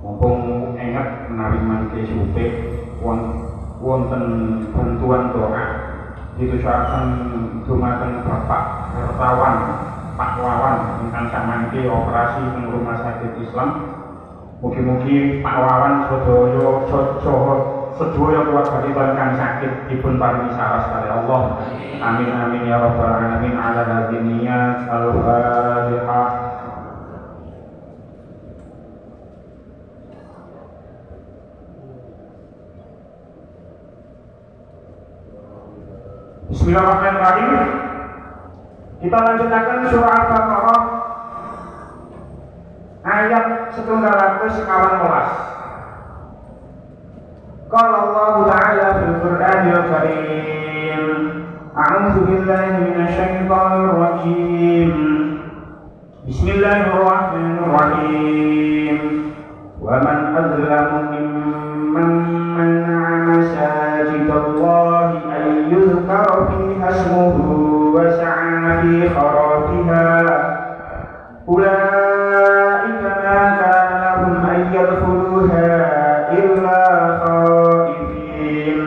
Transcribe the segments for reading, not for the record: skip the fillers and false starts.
Mumpung ingat menawi mangke supe wonten bantuan doa ditujuaken dumateng Bapak Hartawan Pak Wawan ingkang samangke operasi teng Rumah Sakit Islam. Mugi-mugi Pak Wawan sedaya keluarga kang sakit dipun paringi saras kali Allah. Amin amin ya rabbal alamin. Ala hadiniya al-Fatihah. Bismillahirrahmanirrahim. Kita lanjutkan surah Al-Baqarah ayat 112. Qala Allah Ta'ala fil Qur'anil Karim, A'udzu billahi minasy syaithanir rajim. Bismillahirrahmanirrahim. Wa man adzlamu mimman mana'a masajidallahi an yuzkara fiha ismuhu wa sa'a fi kharabiha. Ulaika ma kana lahum an yadkhuluha illa khaifin.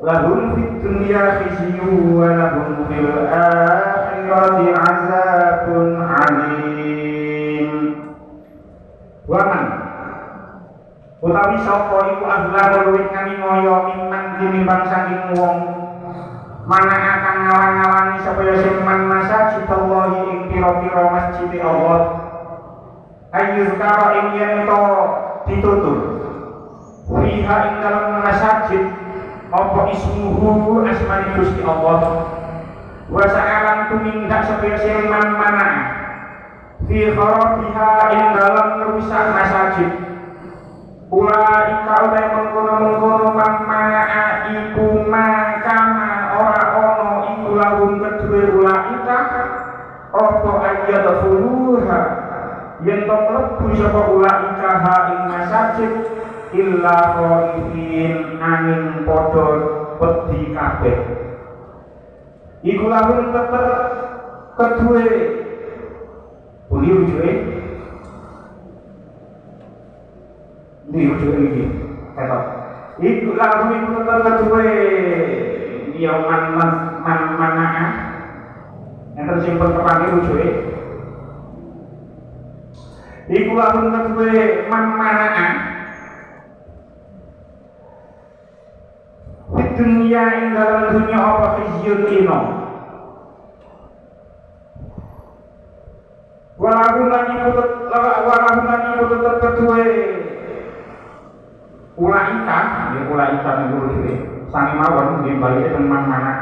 Lahum fid dunya khizyun wa lahum fil akhirati 'adzabun 'adzim. Wa man utawi sapa iku azlamu luwih ngaminoyo mimman tinimbang saking wong mana akan ngalang-alangi supaya siman masajidallahi ing pira-pira masjid Allah ayyuzkara ing yen to ditutur fiha ing dalam masjid apa ismuhu asmani Gusti Allah wa sa'alan tumindak supaya siman mana fi kharabiha ing dalam merusak masjid. Ulaika utai mengkono-mengkono mamma'a iku makana ora ono iku lahum kedue ulaika opo ayat fuluha yen to mlebu sapa ulaika ha ing masjid illa khaifin angin padha wedi kabeh. Iku lahum tetep kedue pundi ujue di ujung ini, kata, itu lagu itu terkedua dia mana yang tersimpan kepada ujung itu lagu terkedua mana di dunia ini dalam dunia apa khizyun ino walaupun lagi terkedua ulaika yang dulu sangi mawon nggih balik teman mana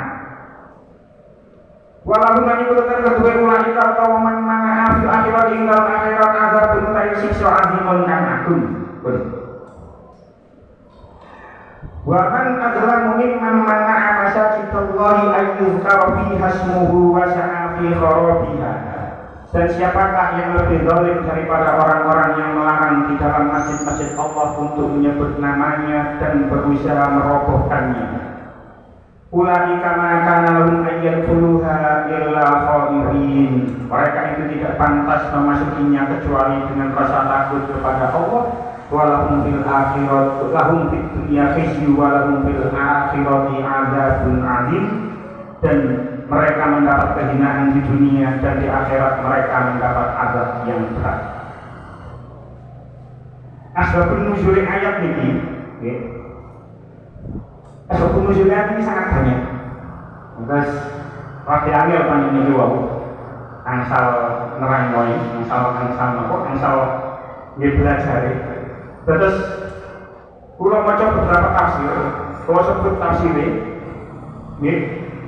walaupun nanti kita kedua ulaika atau man mana fil akhirat ing dalam akhirat azabun ta siksa azimun kang agung. Wa man adzlamu mimman mana'a masajidallahi ayyuzkara fiha ismuhu wa sa'a fi kharabiha. Dan siapakah yang lebih zalim daripada orang-orang yang melarang di dalam masjid-masjid Allah untuk menyebut namanya dan berusaha merobohkannya. Ulaika ma kana lahum an yadkhuluha illa khaifin. Mereka itu tidak pantas memasukinya kecuali dengan rasa takut kepada Allah. Walahum fil akhirat lahum fid dunya khizyun wa lahum fil akhirati 'adzabun 'adzim. Dan mereka mendapat kehinaan di dunia dan di akhirat mereka mendapat azab yang berat. Asbabun nuzul ayat ini, asbabun nuzul ayat ini sangat banyak. Terus wakil ambil banyak ini juga. Angsal nerangoi, angsal belajar. Terus kalau baca beberapa tafsir, kalau sebut tafsir ini,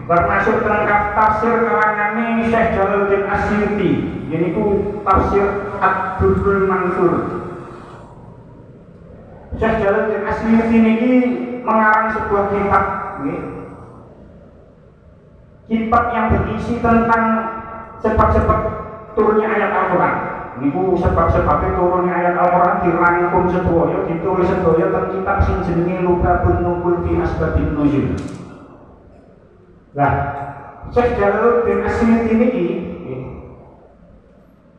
termasuk terangkat tafsir karangan Syekh Jalaluddin Asyuti, yaitu tafsir Ad-Durrul Mansur. Syekh Jalaluddin Asyuti ini mengarang sebuah kitab yang berisi tentang sebab-sebab turunnya ayat Al-Quran. Niku sebab-sebabnya turunnya ayat Al-Quran dirangkum sedaya, ditulis sedaya tentang kitab sing jenenge Lubabun Nukul fi Asbabin Nuzul. Nah, Syekh Jalaluddin Asyuti ini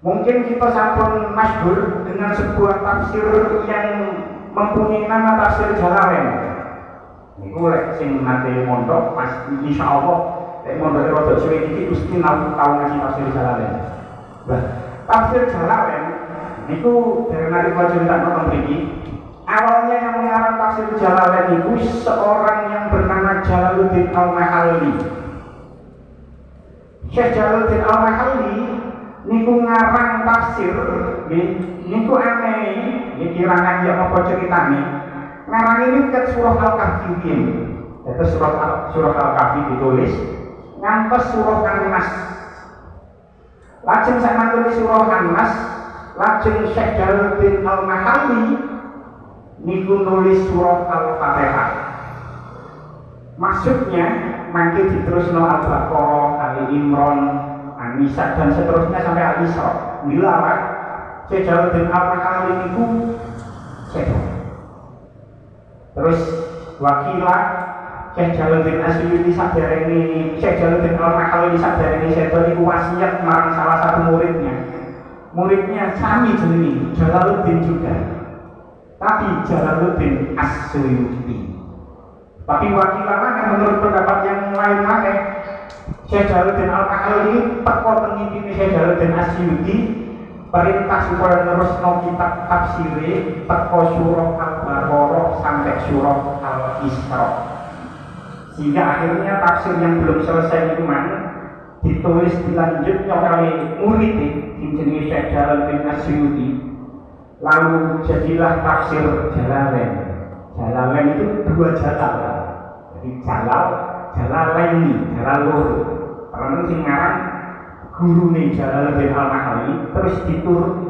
mungkin kita sampun masyhur dengan sebuah tafsir yang mempunyai nama tafsir Jalalain. Niku lek sing nate mondok pas insyaallah lek mondok rada suwe iki mesti tau ngaji tafsir Jalalain. Nah, tafsir Jalalain niku dari nalika cerita nonton mriki awalnya yang mengarang tafsir Jalalain itu seorang yang bernama Jalaluddin Al-Mahalli. Syekh Jalaluddin Al-Mahalli niku ngarang tafsir, niku aneh, kirangan yang apa ceritane. Ngarang ini ket surah Al-Kahfi. Itu surah Al-Kahfi ditulis ngantos surah An-Nas. Lajeng sak mantune surah An-Nas, lajeng Syekh Jalaluddin Al-Mahalli niku nulis surah Al-Fatihah. Maksudnya mangke diterusno Al-Baqarah, Ali Imran, An-Nisa dan seterusnya sampai Al-Isra. Dilarang Syekh Jalaluddin Al-Mahalli niku sedo. Terus wakilah Syekh Jalaluddin Asyuyuti saderenge Syekh Jalaluddin Al-Mahalli saderenge sedo niku wasiat marang salah satu muridnya. Muridnya sami jenenge Jalaluddin juga. Tapi Jalaluddin Asyuyuti. Tapi wakilan yang menurut pendapat yang lain maneh Syekh Jalaluddin Al-Mahalli teko teng ngipine Syekh Jalaluddin Asyuyuti perintah supaya nerusno kitab tafsire teko surah Al-Baqarah sampai surah Al-Isra. Sehingga akhirnya tafsir yang belum selesai itu ditulis dilanjutnya oleh murid yang jenenge Syekh Jalaluddin Asyuyuti. Lalu jadilah tafsir Jalalain. Jalalain itu dua jalal. Jadi Jalalaini, jalal loro. Karena sing ngarang gurune Jalaluddin Al-Mahalli terus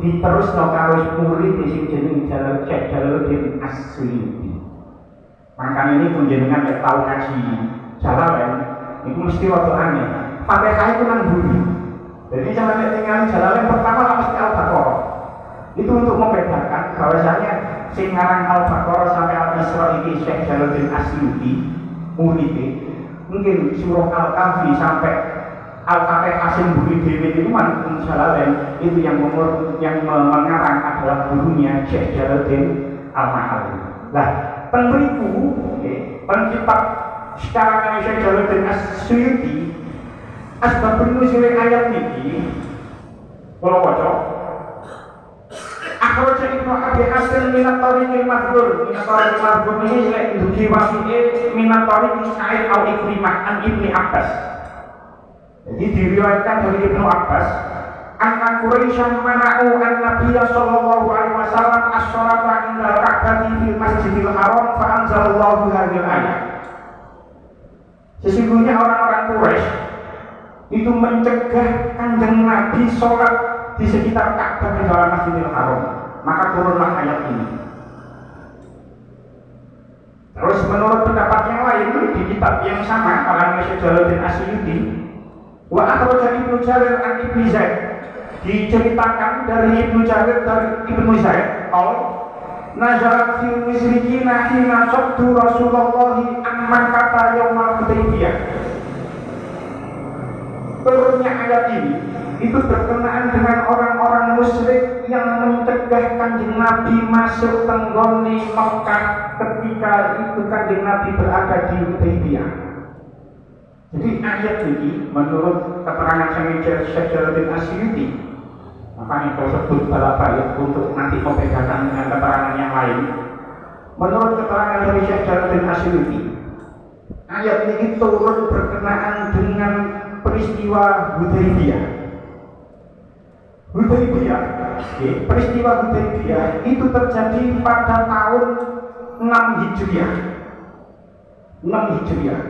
diterusno karo murid sing jenenge Syekh Jalaluddin Asyuyuti. Makanya ini penjenengan yang tahu ngaji Jalalain itu mesti waktu aneh. Fatihah itu nang buri. Jadi jangan tinggal Jalalain pertama lah mesti Al-Baqarah. Itu untuk membedakan bahwasanya sing ngarang Al-Baqarah sampai Al-Isra ini Syekh Jalaluddin Asyuyuti murid. Mungkin surah Al-Kahfi sampai Al-Fatihah sing buri dhewe itu Jalalain itu yang mengarang adalah gurunya Syekh Jalaluddin Al-Mahalli. Nah, penberiku, pencipta secara Syekh Jalaluddin Asyuyuti, asbabun nuzul ayat ini, kalau wajah, akhraja Ibnu Abi Hasan minat tariqil madhkur, ini dugi wafi'e minat tariqil Sa'id al-Ikrimah an Ibni Abbas. Jadi diriwayatkan dari Ibnu Abbas, anna Quraisyan mana'u an-Nabiyya sallallahu alaihi wasallam as-sholata indal Ka'bati fil Masjidil Haram fa anzalallahu hadhil ayat. Sesungguhnya orang-orang Quraisy itu mencegah Kanjeng Nabi sholat di sekitar Ka'bah di dalam Masjidil Haram. Maka turunlah ayat ini. Terus menurut pendapat yang lain di kitab yang sama oleh Syekh Jalaluddin Asyuyuti, wa akhraja Ibnu Jarir an Ibni Zaid, diceritakan dari Ibnu Jarir dari Ibnu Zaid, nazarat fil musyrikina hina saddu Rasulullah an Makkah yaumal Hudaybiyah. Turunnya ayat ini itu berkenaan dengan orang-orang musyrik yang mencegah Kanjeng Nabi masuk tenggone Mekah ketika itu Kanjeng Nabi berada di Hudaybiyah. Jadi ayat ini menurut keterangan Syekh Jalaluddin Asyuyuti, makanya saya sebut bala-balik untuk nanti membedakan dengan keterangan yang lain. Menurut keterangan dari Syekh Jalaluddin Asyuyuti, ayat ini turun berkenaan dengan peristiwa Hudaybiyah. Peristiwa Hudaybiyah itu terjadi pada tahun 6 Hijriah. 6 Hijriah.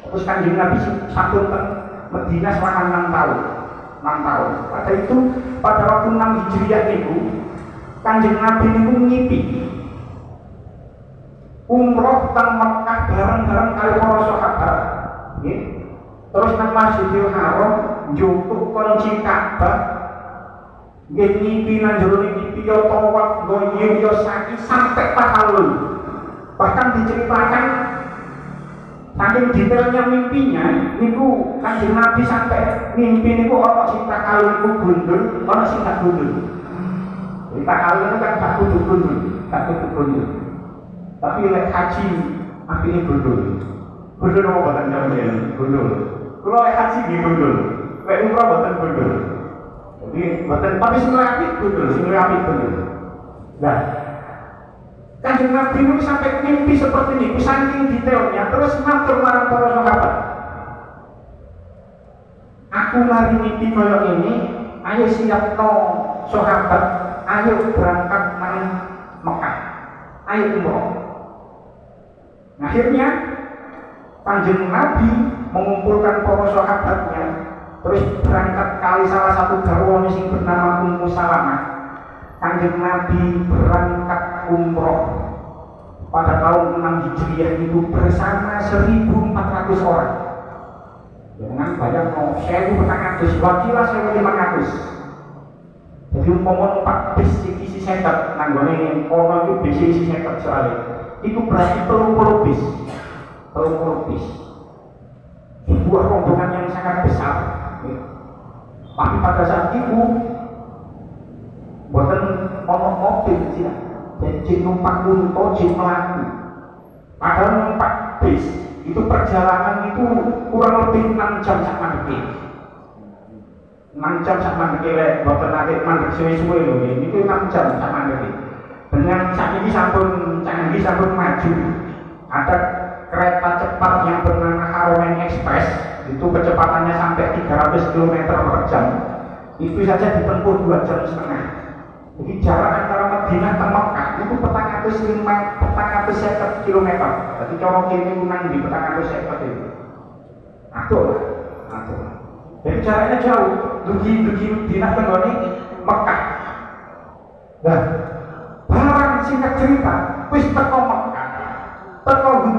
Terus Kanjeng Nabi sampun teng Madinah selama 6 tahun. 6 tahun. Pada waktu 6 Hijriah itu Kanjeng Nabi niku ngipi umroh teng Mekah bareng-bareng karo para sahabat. Nggih. Terus nang Masjidil Haram njupuk kunci Ka'bah. Nggih ngipi nang jero ngipi yo tawaf goyim yo sa'i sampai tahallul. Bahkan diceritakan saking detailnya mimpinya niku Kanjeng Nabi sampai mimpi niku ana sing tahallul niku gundul, ana sing tak gundul. Jadi tahallul itu kan tak gundul, tak gundul. Tapi lek haji akhirnya gundul. Gundul apa boten nyamen gundul. Kulo lek haji nggih gundul. Lek umrah boten gundul. Jadi boten tapi sing apik gundul, sing apik gundul. Nah, Kanjeng Nabi itu sampai mimpi seperti ini, saking detailnya, terus matur marang para sahabat. Aku mari mimpi kaya ini, ayo siapno sahabat, ayo berangkat nang Mekah, ayo umroh. Akhirnya Kanjeng Nabi mengumpulkan para sahabatnya, terus berangkat kali salah satu garwane sing bernama Ummu Salamah. Kanjeng Nabi berangkat umroh pada tahun 6 Hijriah itu bersama 1.400 orang. Dengan banyak 1.400, wakilah 1.500. Jadi umpama numpak bis isi sekat, nanggone kono itu bis isi sekat soalnya. Itu berarti 30 bis. 30 bis. Sebuah rombongan yang sangat besar. Tapi pada saat itu buatan ono mobil sih. Jadi numpak unta, jin melaku. Padahal numpak bis itu perjalanan itu kurang lebih 6 jam sama detik. 6 jam sama detik, buatan nanti mandek suwe-suwe loh. Ini itu 6 jam sama detik. Dengan saat ini sampun canggih, sampun maju. Ada kereta cepat yang bernama Haramain Express, itu kecepatannya sampai 300 km per jam. Itu saja ditempuh 2 jam setengah. Jadi jarak antara Madinah ke Mekah itu 450 km. Jadi corong kini menang di 450 itu. Atur. Jadi jaraknya jauh. Dugi Madinah ke Mekah. Nah, barang singkat cerita, wis teko Mekah, teko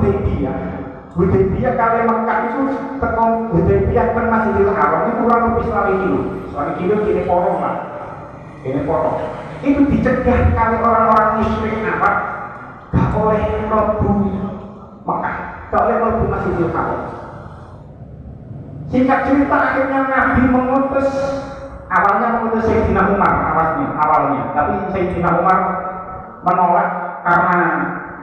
Hudaybiyah kali Mekah itu teko Hudaybiyah kan Masjidil Haram itu kurang lebih 1 kilo kini porong lah. Ini porong. Itu dicegah kali orang-orang musyrik Arab gak oleh mlebu Mekah, gak oleh mlebu Masjidil Haram. Singkat cerita akhirnya Nabi awalnya mengutus Sayyidina Umar awalnya, tapi Sayyidina Umar menolak karena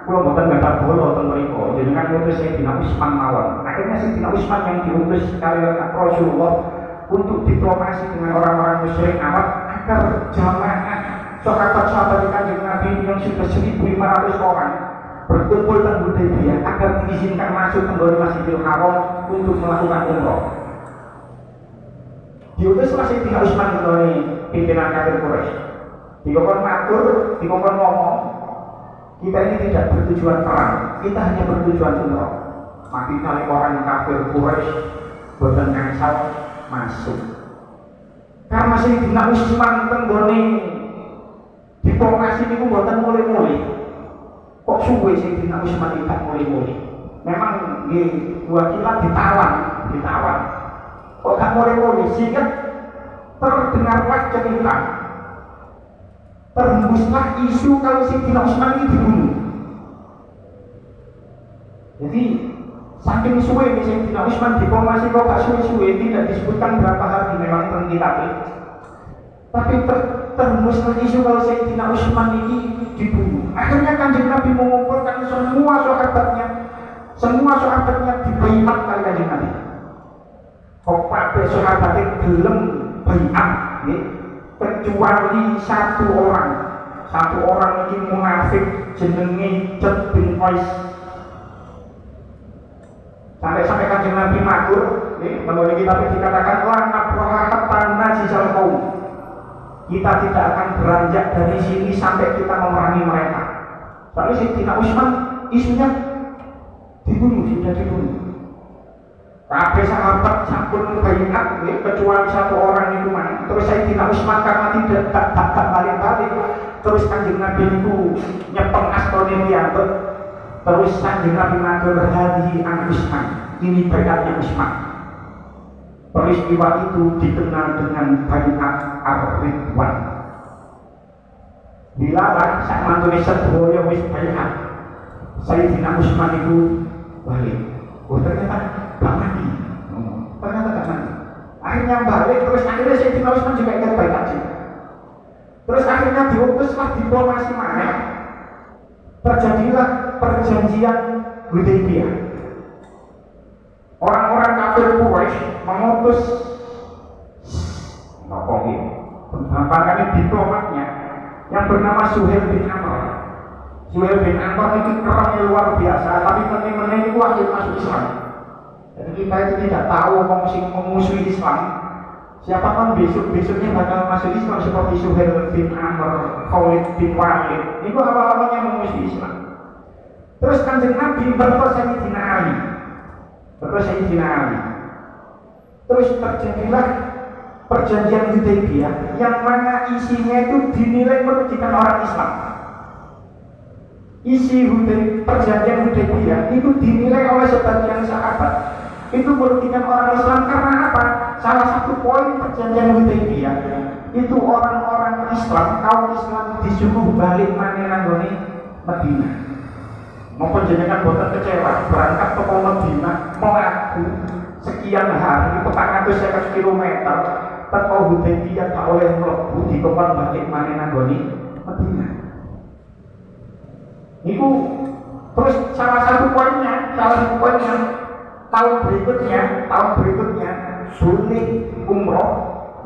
kalau bukan gak bola atau mereka, jadi kan mengutus Sayyidina Utsman mawon. Akhirnya Sayyidina Utsman yang diutus kali Rasulullah untuk diplomasi dengan orang-orang musyrik Arab agar jamaah sahabat-sahabat Kanjeng Nabi yang sudah 1.500 orang berkumpul di Hudaybiyah agar diizinkan masuk ke Masjidil Haram untuk melakukan umroh. Diutus Sayyidina Utsman dari pimpinan kafir Quraisy. Dikongkon matur, dikongkon ngomong, kita ini tidak bertujuan perang, kita hanya bertujuan umroh. Maka kali orang kafir Quraisy boten ngangsal masuk. Karena Sayyidina Utsman tenggone diplomasi niku boten mulai-mulai. Kok suwe Sayyidina Utsman tidak mulai-mulai? Memang nggih wakilah ditawan. Kok gak mulai-mulai sehingga terdengarlah cerita, terhembuslah isu kalau Sayyidina Utsman ini dibunuh. Jadi saking suwe Sayyidina Utsman diplomasi kok gak suwe-suwe, tidak disebutkan berapa hari memang tentang kitab. Tapi terhembuslah isu kalau Sayyidina Utsman ini dibunuh. Akhirnya Kanjeng Nabi mengumpulkan semua sahabatnya dibaiat kali Kanjeng Nabi. Kok kabeh sahabatnya gelem baiat, kecuali satu orang ini munafik jenenge Jad bin Qais. Sampai Kanjeng Nabi matur, menurut kita dikatakan la nabraha hatta najizal qaum. Kita tidak akan beranjak dari sini sampai kita memerangi mereka. Tapi Sayyidina Utsman isunya sudah dibunuh. Kabeh sahabat sampun baiat kecuali satu orang itu mana. Terus Sayyidina Utsman karena tidak balik-balik, terus Kanjeng Nabi itu nyepeng astone piyambak. Terus Kanjeng Nabi matur hadhihi an Utsman. Ini baiatnya Utsman. Peristiwa itu dikenal dengan baiat Ar-Ridwan. Dilarang sak mantune sedaya wis baiat. Sayyidina Utsman itu balik. Ternyata gak mati. Akhirnya balik, terus akhirnya Sayyidina Utsman juga ikut baiat juga. Terus akhirnya diutuslah diplomasi mana? Terjadilah perjanjian Hudaybiyah. Orang-orang kafir Quraisy mengutus bapaknya diplomatnya yang bernama Suhail bin Amr. Suhail bin Amr itu kerennya luar biasa, tapi meneh-meneh itu akhir masuk Islam. Jadi kita itu tidak tahu memusuhi Islam. Siapa kan besoknya bakal masuk Islam seperti Suhail bin Amr, Khalid bin Walid. Itu awal-awalnya memusuhi Islam. Terus Kanjeng Nabi bertemu Sayyidina Ali. Terus Sayyidina Ali. Terus terjadilah perjanjian Hudaybiyah yang mana isinya itu dinilai merugikan orang Islam. Isi perjanjian Hudaybiyah itu dinilai oleh sebagian sahabat itu merugikan orang Islam karena apa? Salah satu poin perjanjian Hudaybiyah itu orang-orang Islam, kaum Islam disuruh balik maneh nanggone Madinah. Mau penjenengan boten kecewa berangkat ke Madinah melaku sekian hari 450 km teko Hudaybiyah tak oleh mlebu dikon balik maneh nanggone Madinah. Niku terus salah satu poinnya tahun berikutnya sulit umroh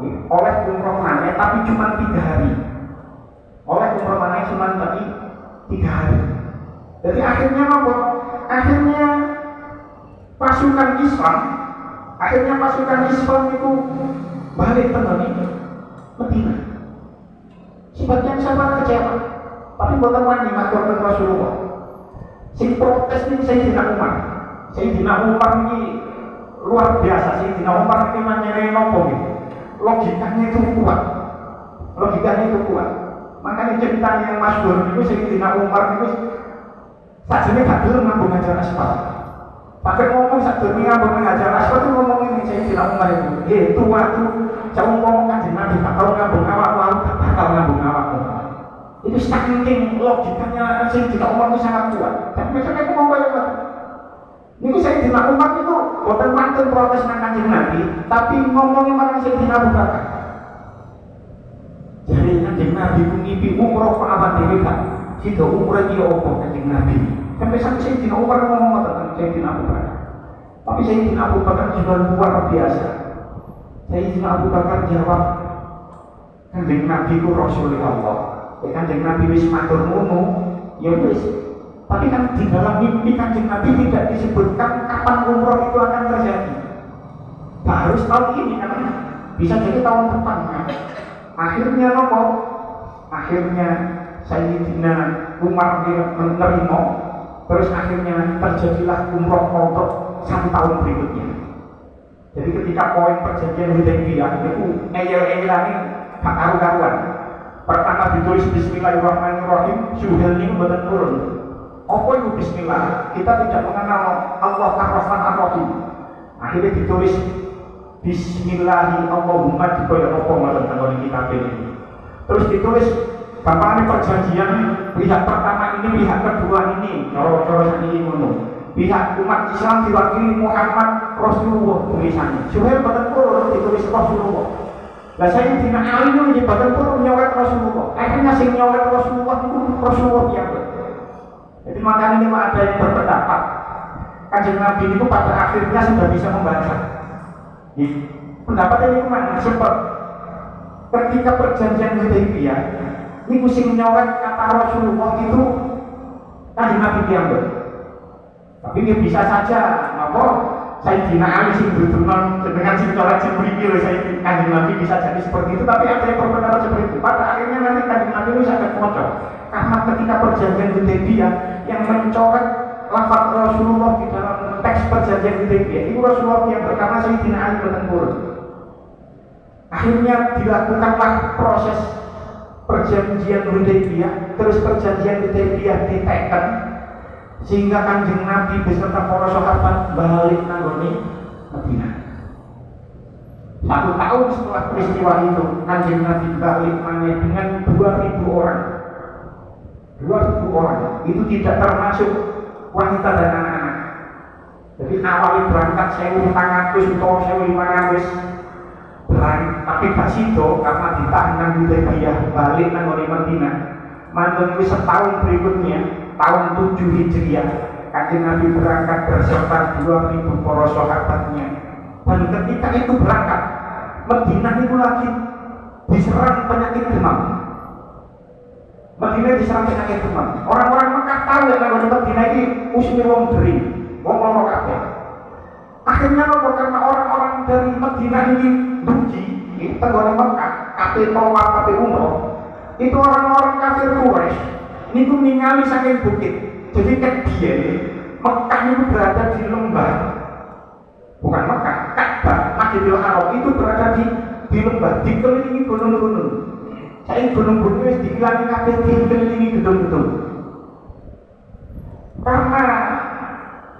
oleh umroh mana tapi cuma 3 hari. Oleh umroh mana cuma 3 hari. Jadi akhirnya apa? Akhirnya pasukan Islam itu balik ke Madinah. Sebagian sahabat kecewa, tapi bukan wani matur ke Rasulullah. Sing protes ini Sayyidina Umar ini luar biasa. Sayyidina Umar ini menyerah nopo gitu. Logikanya itu kuat. Makanya ceritanya yang masyhur itu Sayyidina Umar itu sajane gak dulu ngambung Hajar Aswad. Pakai ngomong sakjane ngambung Hajar Aswad itu ngomongin Sayyidina Umar itu. Tua tuh jauh ngomong Kanjeng Nabi gak tau ngambung awak, gak bakal ngambung awakmu. Itu saking logikanya Sayyidina Umar itu sangat kuat. Tapi misalnya aku ngomong yang ini Sayyidina Umar itu bukan mantan protes nang Kanjeng Nabi, tapi ngomongin orang Sayyidina Abu Bakar. Jadi Kanjeng Nabi ku ngipi umroh kok apa dhewe gak sida umroh iki opo Kanjeng Nabi. Sampai Sayyidina Umar ngomong tentang Sayyidina Abu Bakar. Tapi Sayyidina Abu Bakar juga luar biasa. Sayyidina Abu Bakar jawab, Kanjeng Nabi ku Rasulullah. Kanjeng Nabi wis matur ngono, ya wis. Tapi kan di dalam mimpi Kanjeng Nabi tidak disebutkan kapan umroh itu akan terjadi. Harus tahun ini kan, bisa jadi tahun depan kan. Akhirnya nopo? Akhirnya Sayyidina Umar menerima. Terus akhirnya terjadilah umroh untuk 1 tahun berikutnya. Jadi ketika poin perjanjian Hudaybiyah itu eyel-eyelane gak karu-karuan. Pertama ditulis Bismillahirrahmanirrahim, Suhel ini betul turun. Apa itu Bismillah? Kita tidak mengenal Allah Ar-Rahman Ar-Rahim. Akhirnya ditulis Bismillahi Allahumma dibayar apa malam tanggal kitab ini. Terus ditulis bagaimana perjanjian pihak pertama ini, pihak kedua ini, cara ini ngono. Pihak umat Islam diwakili Muhammad Rasulullah tulisannya. Suhel betul turun ditulis Rasulullah. Lah Sayyidina Ali itu badan pun nyolek Rasulullah. Akhirnya sing nyolek Rasulullah itu Rasulullah biasa. Jadi makanya ini ada yang berpendapat Kanjeng Nabi itu pada akhirnya sudah bisa membaca. Pendapat ini mana? Sebab ketika perjanjian Hudaybiyah ini sing nyolek kata Rasulullah itu Kanjeng Nabi diambil. Tapi ini bisa saja, apa? Sayyidina Ali sing dudunan dengan sing colek sing mriki lho Sayyidina Kanjeng Nabi bisa jadi seperti itu, tapi ada yang berpendapat seperti itu. Pada akhirnya nanti Kanjeng Nabi itu sangat kocok. Karena ketika perjanjian Hudaybiyah yang mencoret lafaz Rasulullah di dalam teks perjanjian Hudaybiyah itu Rasulullah yang pertama Sayyidina Ali bertempur. Akhirnya dilakukanlah proses perjanjian Hudaybiyah, terus perjanjian Hudaybiyah diteken sehingga Kanjeng Nabi beserta para sahabat balik nanggone Madinah. 1 tahun setelah peristiwa itu Kanjeng Nabi balik maneh dengan 2.000 orang. 2.000 orang itu tidak termasuk wanita dan anak-anak. Jadi awalnya berangkat 1.400 atau 1.500 berangkat, tapi gak sido karena ditahan nang Hudaybiyah balik nanggone Madinah. Mantun wis setahun berikutnya tahun 7 Hijriah Kanjeng Nabi berangkat beserta 2.000 para sahabatnya. Dan ketika itu berangkat Madinah itu lagi diserang penyakit demam. Madinah diserang penyakit demam. Orang-orang Mekah tahu ya kalau Madinah ini usine wong dering, wong loro kabeh. Akhirnya apa? Karena orang-orang dari Madinah ini duji di tenggone Mekah, kabeh tawaf, kabeh umroh. Itu orang-orang kafir Quraisy niku ningali saking bukit. Jadi kan biyen Mekah itu berada di lembah. bukan Mekah, Ka'bah, Masjidil Haram itu berada di lembah, dikelilingi gunung-gunung. Saya gunung-gunung itu dikelilingi kabeh, dikelilingi gedung-gedung. Karena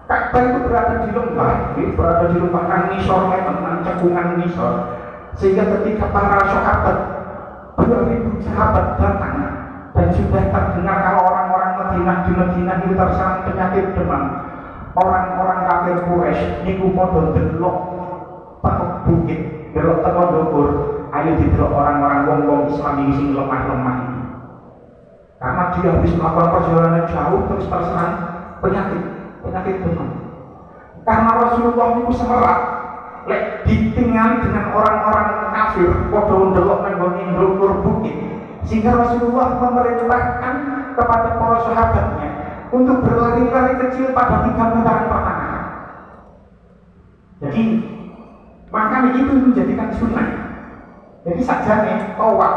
Ka'bah itu berada di lembah, berada di lembah kan nisor, memang cekungan nisor, sehingga ketika para sahabat 2000 sahabat datang dan sudah terdengar kalau orang-orang Madinah di Madinah itu terserang penyakit demam, orang-orang kafir Quraisy niku padha delok tekuk bukit, delok teko ndukur, ayo didelok orang-orang wong-wong Islam iki sing lemah-lemah ini. Karena dia habis melakukan perjalanan jauh terus terserang penyakit demam. Karena Rasulullah niku semerat lek ditinggali dengan orang-orang kafir padha ndelok nang ndukur bukit, sehingga Rasulullah memerintahkan kepada para sahabatnya untuk berlari-lari kecil pada 3 putaran pertama. Jadi makanya itu menjadikan sunnah. Jadi sajane tawaf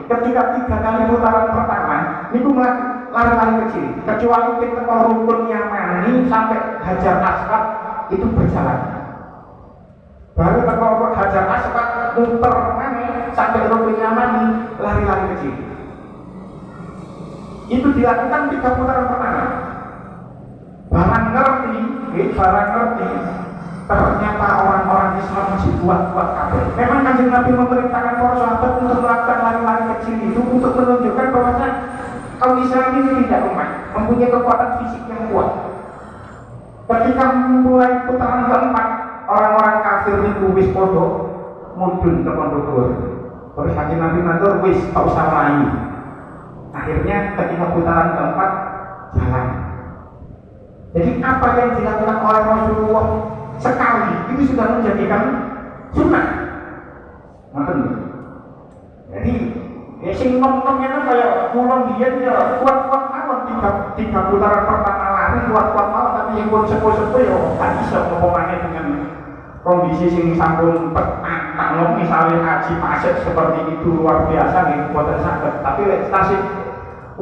ketika 3 kali putaran pertama niku lari-lari kecil, kecuali kita ke rukun Yamani sampai Hajar Aswad itu berjalan. Baru ke Hajar Aswad muter sampai rukun Yamani lari-lari kecil. Itu dilakukan 3 putaran pertama. Barang ngerti, ternyata orang-orang Islam masih kuat-kuat kabeh. Memang Kanjeng Nabi memerintahkan para sahabat untuk melakukan lari-lari kecil itu untuk menunjukkan bahwa kaum Islam ini tidak lemah, mempunyai kekuatan fisik yang kuat. Ketika mulai putaran keempat, orang-orang kafir itu wis podo mudun ke pondok. Terus Kanjeng Nabi matur wis tak usah melayu. Akhirnya ketika putaran keempat jalan. Jadi apa yang dilakukan oleh Rasulullah sekali itu sudah menjadikan sunnah. Jadi sing nom-nomnya kan kayak kulon dia kuat-kuat mawon 3 putaran pertama lari kuat-kuat mawon, tapi yang pun sepo-sepo ya gak bisa ngomongane dengan kondisi sing sampun petang misalnya haji pasir seperti itu luar biasa nih buatan sakit. Tapi stasi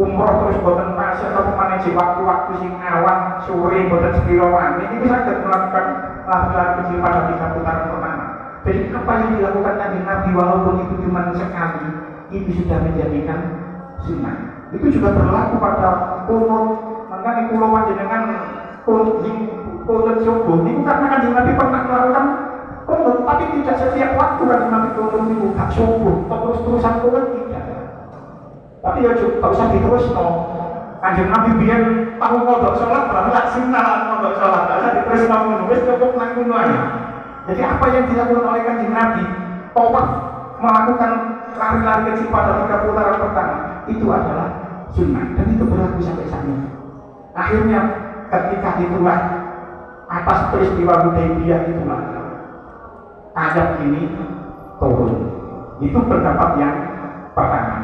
umroh terus buatan pasir atau manage waktu-waktu sing awan sore buatan sepirawan ini bisa melakukan lari-lari kecil pada 3 putaran pertama. Jadi apa yang dilakukan Kanjeng Nabi walaupun itu cuma sekali itu sudah menjadikan sunnah. Itu juga berlaku pada kunut. Makanya kulo panjenengan kunut subuh itu karena Kanjeng Nabi pernah melakukan kunut, tapi tidak setiap waktu Kanjeng Nabi kunut itu gak subuh terus-terusan kunut tidak. Tapi ya juga gak usah diterusno. Kanjeng Nabi biar tahu kodok sholat berarti gak sinnalan kodok sholat, gak usah diterusno ngono, wis cukup nang ngono ae. Jadi apa yang dilakukan oleh Kanjeng Nabi, tawaf, melakukan lari-lari kecil pada 3 putaran pertama itu adalah sunnah dan itu berlaku sampai saat ini. Akhirnya ketika itulah atas peristiwa Hudaybiyah itulah ayat ini turun. Itu pendapat yang pertama.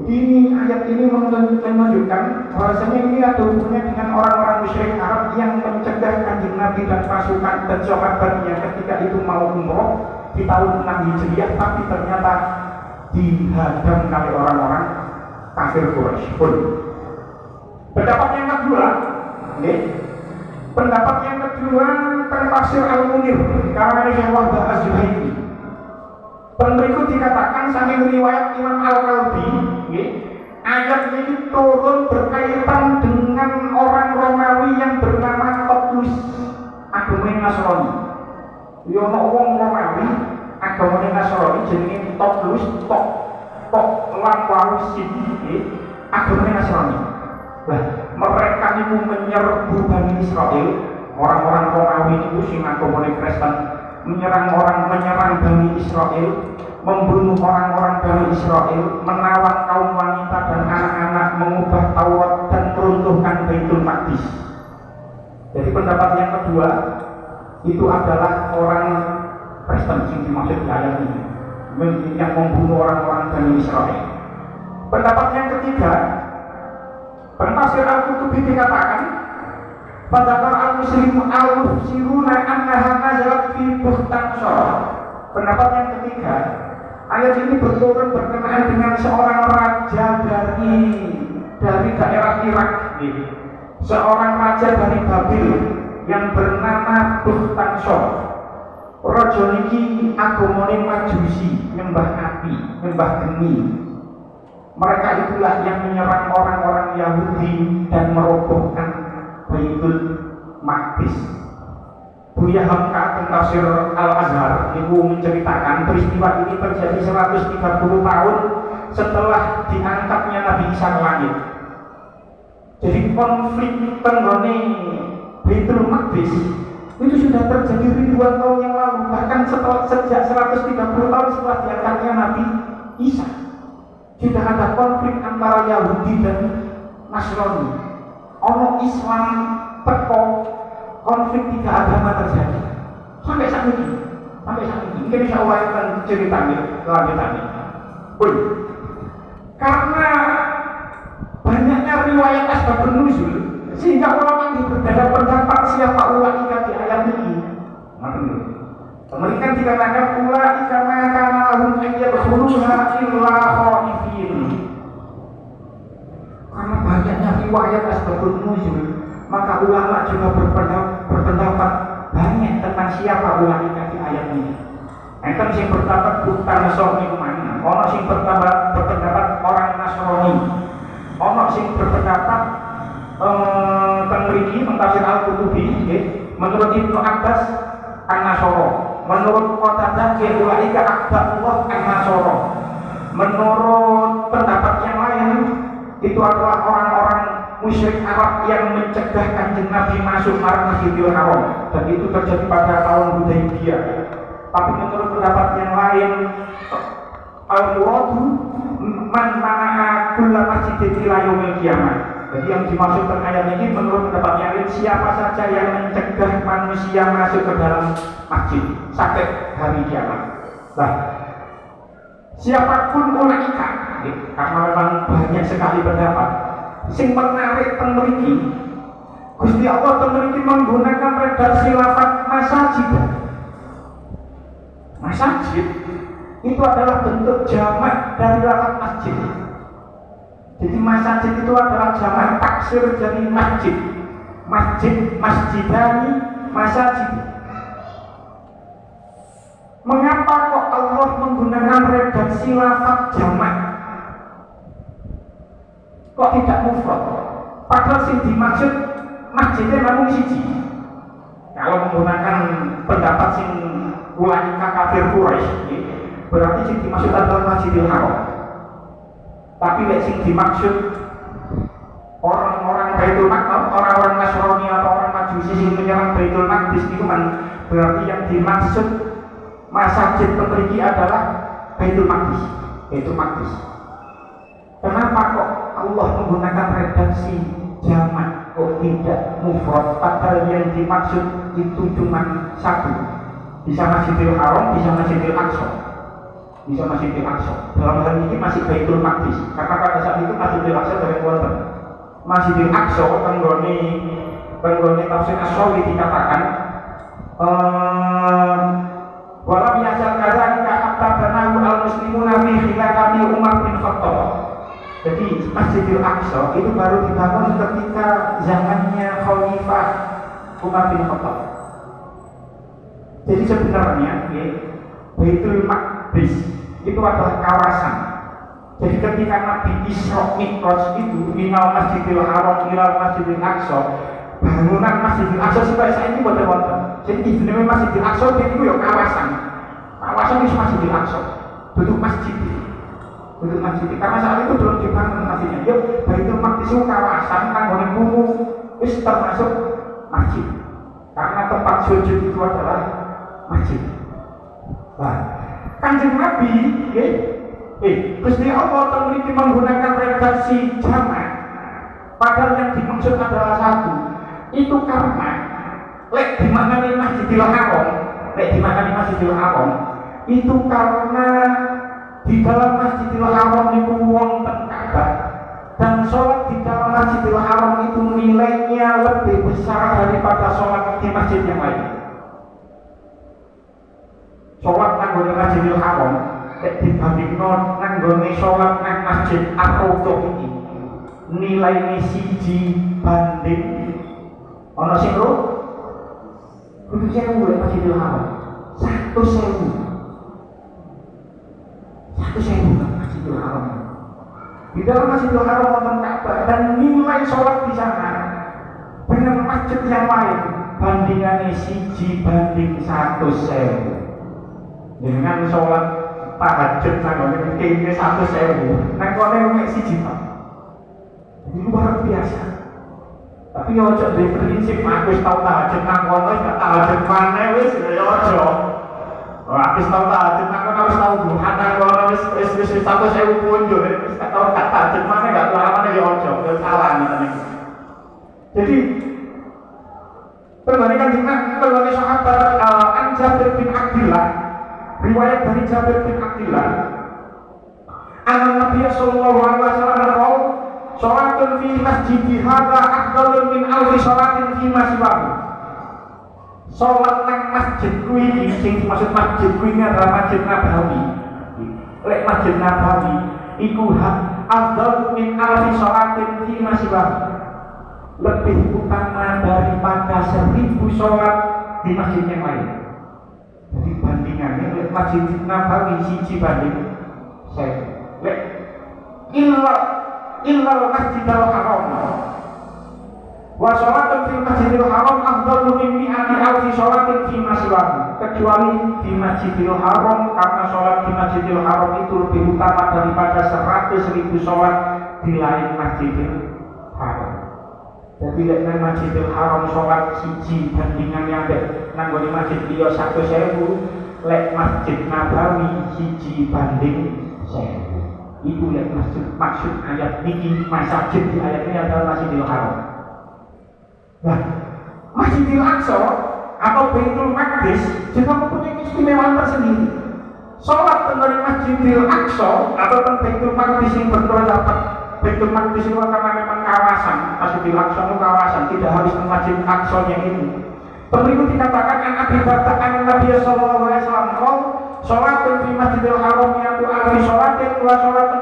Jadi ini ayat ini menunjukkan bahwasanya ini ada hubungannya dengan orang-orang musyrik Arab yang mencegah Kanjeng Nabi dan pasukan dan sahabatnya ketika itu mau umroh di tahun 6 Hijriah, tapi ternyata dihadang oleh orang-orang kafir Quraisy pun. Pendapat yang kedua, tafsir Al-Munir karena Syekh Wahbah Az-Zuhaili. Berikut dikatakan sambil riwayat Imam Al-Kalbi, ayat ini turun berkaitan dengan orang Romawi yang bernama Toplus, agama Nasrani. Yono wong Romawi agama Nasrani jenenge Toplus, tok lan agama Nasrani. Nah, mereka itu menyerbu Bani Israel, orang-orang Romawi itu sing agama Kristen, menyerang Bani Israel, membunuh orang-orang Bani Israel, menawan kaum wanita dan anak-anak, mengubah Taurat dan meruntuhkan Baitul Maqdis. Jadi pendapat yang kedua itu adalah orang Kristen yang dimaksud di ayat ini, yang membunuh orang-orang Bani Israel. Pendapat yang ketiga, Penafsir Al-Qutubi dikatakan Fadzakar al-musiruna annaha nazalat fi Bukhtansor. Pendapat yang ketiga, ayat ini berturun berkenaan dengan seorang raja dari daerah Irak, seorang raja dari Babil yang bernama Bukhtansor. Raja niki agamane Majusi, nyembah api, nyembah geni. Mereka itulah yang menyerang orang-orang Yahudi dan merobohkan Baitul Maqdis. Buya Hamka tafsir Al-Azhar itu menceritakan peristiwa ini terjadi 130 tahun setelah diangkatnya Nabi Isa ke langit. Jadi konflik tenggone Baitul Maqdis itu sudah terjadi ribuan tahun yang lalu, bahkan sejak 130 tahun setelah diangkatnya Nabi Isa sudah ada konflik antara Yahudi dan Nasrani. Ono Islam teko, konflik tiga agama terjadi sampai saat ini. Mungkin insya Allah akan ceritanya kelanjutannya. Karena banyaknya riwayat asbabun nuzul, sehingga ulama berbeda pendapat siapa ulaika di ayat ini. Kemudian dikatakan ulaika maka lahum ayyadkhuluha illa khaifin. Karena banyaknya riwayat asbabun nuzul, maka ulama juga berpendapat banyak tentang siapa ulaika di ayat ini. Enten sing berpendapat bukan Nasrani mana, ono sing berpendapat orang Nasrani, ono sing berpendapat mriki mentafsir Al-Qurtubi menurut Ibnu Abbas An-Nasara, menurut Qatadah ulaika aqdallah An-Nasara. Menurut pendapat yang lain itu adalah orang-orang musyrik Arab yang mencegah Kanjeng Nabi masuk Masjidil Haram, dan itu terjadi pada tahun Hudaybiyah. Tapi menurut pendapat yang lain, al-muradu man mana'a kulla masjidin ila yaumil qiyamah. Jadi yang dimaksudkan ayat ini menurut pendapat yang lain, siapa saja yang mencegah manusia masuk ke dalam masjid sampai hari kiamat. Nah, siapapun ulaika, karena memang banyak sekali pendapat. Sing menarik temriki, Gusti Allah temriki menggunakan redaksi lafaz masajid. Masjid itu adalah bentuk jamak dari lafaz masjid. Jadi masjid itu adalah jamak taksir dari masjid. Masjidani, masjid. Mengapa kok Allah menggunakan redaksi lafaz jamak? Kok tidak mufrad? Padahal sing dimaksud masjidnya namun siji. Kalau menggunakan pendapat sing ulaika kafir Quraisy, berarti sing dimaksud adalah Masjidil Haram. Tapi lek sing dimaksud orang-orang Baitul Maqdis, orang-orang Nasrani atau orang Majusi sing menyerang Baitul Maqdis itu kan berarti yang dimaksud masjid memiliki adalah Baitul Maqdis. Baitul Maqdis. Kenapa kok Allah menggunakan redaksi jamak kok tidak mufrad, padahal yang dimaksud itu cuma satu? Bisa Masjidil Haram, bisa Masjidil Aqsa. Bisa Masjidil Aqsa. Dalam hal ini masih Baitul Maqdis, karena pada saat itu Masjidil Aqsa dari wonten. Masjidil Aqsa penggone tafsir As-Sawi dikatakan walam yasal kadzalika hatta banahu al-muslimuna fi khilafati Umar bin Khattab. Jadi Masjidil Aqsa itu baru dibangun ketika zamannya Khalifah Umar bin Khattab. Jadi sebenarnya Baitul Maqdis itu adalah kawasan. Jadi ketika Nabi Isra Mi'raj itu minal Masjidil Haram ilal Masjidil Aqsa, bangunan Masjidil Aqsa sampai saat ini wonten. Jadi jenenge Masjidil Aqsa itu ya kawasan. Kawasan itu Masjidil Aqsa. Bentuk masjid. Bentuk masjid. Karena saat itu belum dibangun masjidnya. Yo Baitul Maqdis itu kawasan kanggone kumu wis termasuk masjid. Karena tempat sujud itu adalah masjid. Nah, Kanjeng Nabi, Gusti Allah memiliki menggunakan redaksi jamak, padahal yang dimaksud adalah satu. Itu karena lek dimaknani Masjidil Haram, itu karena di dalam Masjidil Haram itu wonten Ka'bah, dan sholat di dalam Masjidil Haram itu nilainya lebih besar daripada sholat di masjid yang lain. Sholat nanggone Masjidil Haram dibandingno nanggone sholat nang Masjid Ar-Raudhah ini nilainya siji banding ana sing kudu sing mulai Masjidil Haram 1 100.000. 100.000 Masjidil Haram. Di dalam Masjidil Haram wonten Ka'bah dan nilai sholat di sana dengan masjid yang lain bandingannya 1:100.000. Dengan sholat tahajud nang kene 100.000, nang kene mek 1 Pak. Jadi luar biasa. Tapi yo ojo duwe prinsip aku wis tau tahajud nang kono gak tahajud maneh wis ya ojo. Aku tau tahajud nang kono wis tau duha nang kono wis 100.000 punjul wis gak tau tahajud maneh gak lawane ya ojo, yo salah ngene. Jadi perbandingan dengan perbandingan sahabat Jabir bin Abdullah, riwayat dari Jabir bin Abdullah, Nabi sallallahu alaihi wasallam sholatun fi masjidi hadza afdalun min alfi sholatin fi ma siwahu. Sholat nang masjid kuwi sing dimaksud masjid kuwi adalah Masjid Nabawi. Lek Masjid Nabawi iku afdal min alfi sholatin fi ma siwahu. Lebih utama daripada 1000 sholat di masjid yang lain. Jadi bandingannya lek Masjid Nabawi siji banding 1000. Lek illal Masjidil Haram wa sholatun fil Masjidil Haram afdalu min mi'ati alfi sholatin fi ma siwahu. Kecuali di Masjidil Haram, karena sholat di Masjidil Haram itu lebih utama daripada 100.000 sholat di lain Masjidil Haram. Jadi lek nang Masjidil Haram sholat siji bandingannya ambek nang gone masjid liya 100.000, lek Masjid Nabawi siji banding 1000. Itu lek maksud ayat ini, masjid di ayat ini adalah Masjidil Haram. Nah, Masjidil Aqsa atau Baitul Maqdis juga mempunyai keistimewaan tersendiri. Sholat dari Masjidil Aqsa atau Baitul Maqdis yang berterdapat Baitul Maqdis itu karena memang kawasan, Masjidil Aqsa itu kawasan, tidak harus ke Masjid Aqsa-nya itu. Perlu dikatakan an Abi Bakar an Nabi sallallahu alaihi wasallam sholatun fi Masjidil Haram yaitu alfi sholatin wa sholatun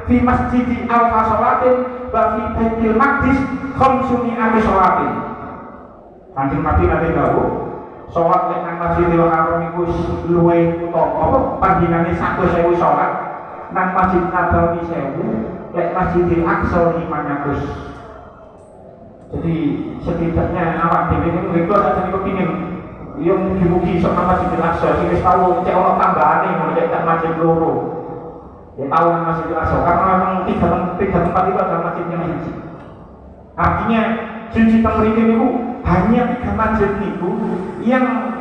fi masjidi alfa sholatin wa fi Baitul Maqdis khamsuni alfi sholatin. Kanjeng Nabi nanti tahu sholat nang Masjidil Haram itu luwih utama bandingane 100.000 sholat, nang Masjid Nabawi 1000, lek Masjidil Aqsa 500. Jadi setidaknya awak dhewe niku lho sak jenenge kepingin yo mugi-mugi iso nang Masjidil Aqsa sing wis tau cek ono tambahane ngono cek tak masjid loro. Ya tahu nang Masjidil Aqsa karena memang tiga tempat itu adalah masjid yang siji. Artinya siji temriki niku hanya 3 masjid niku yang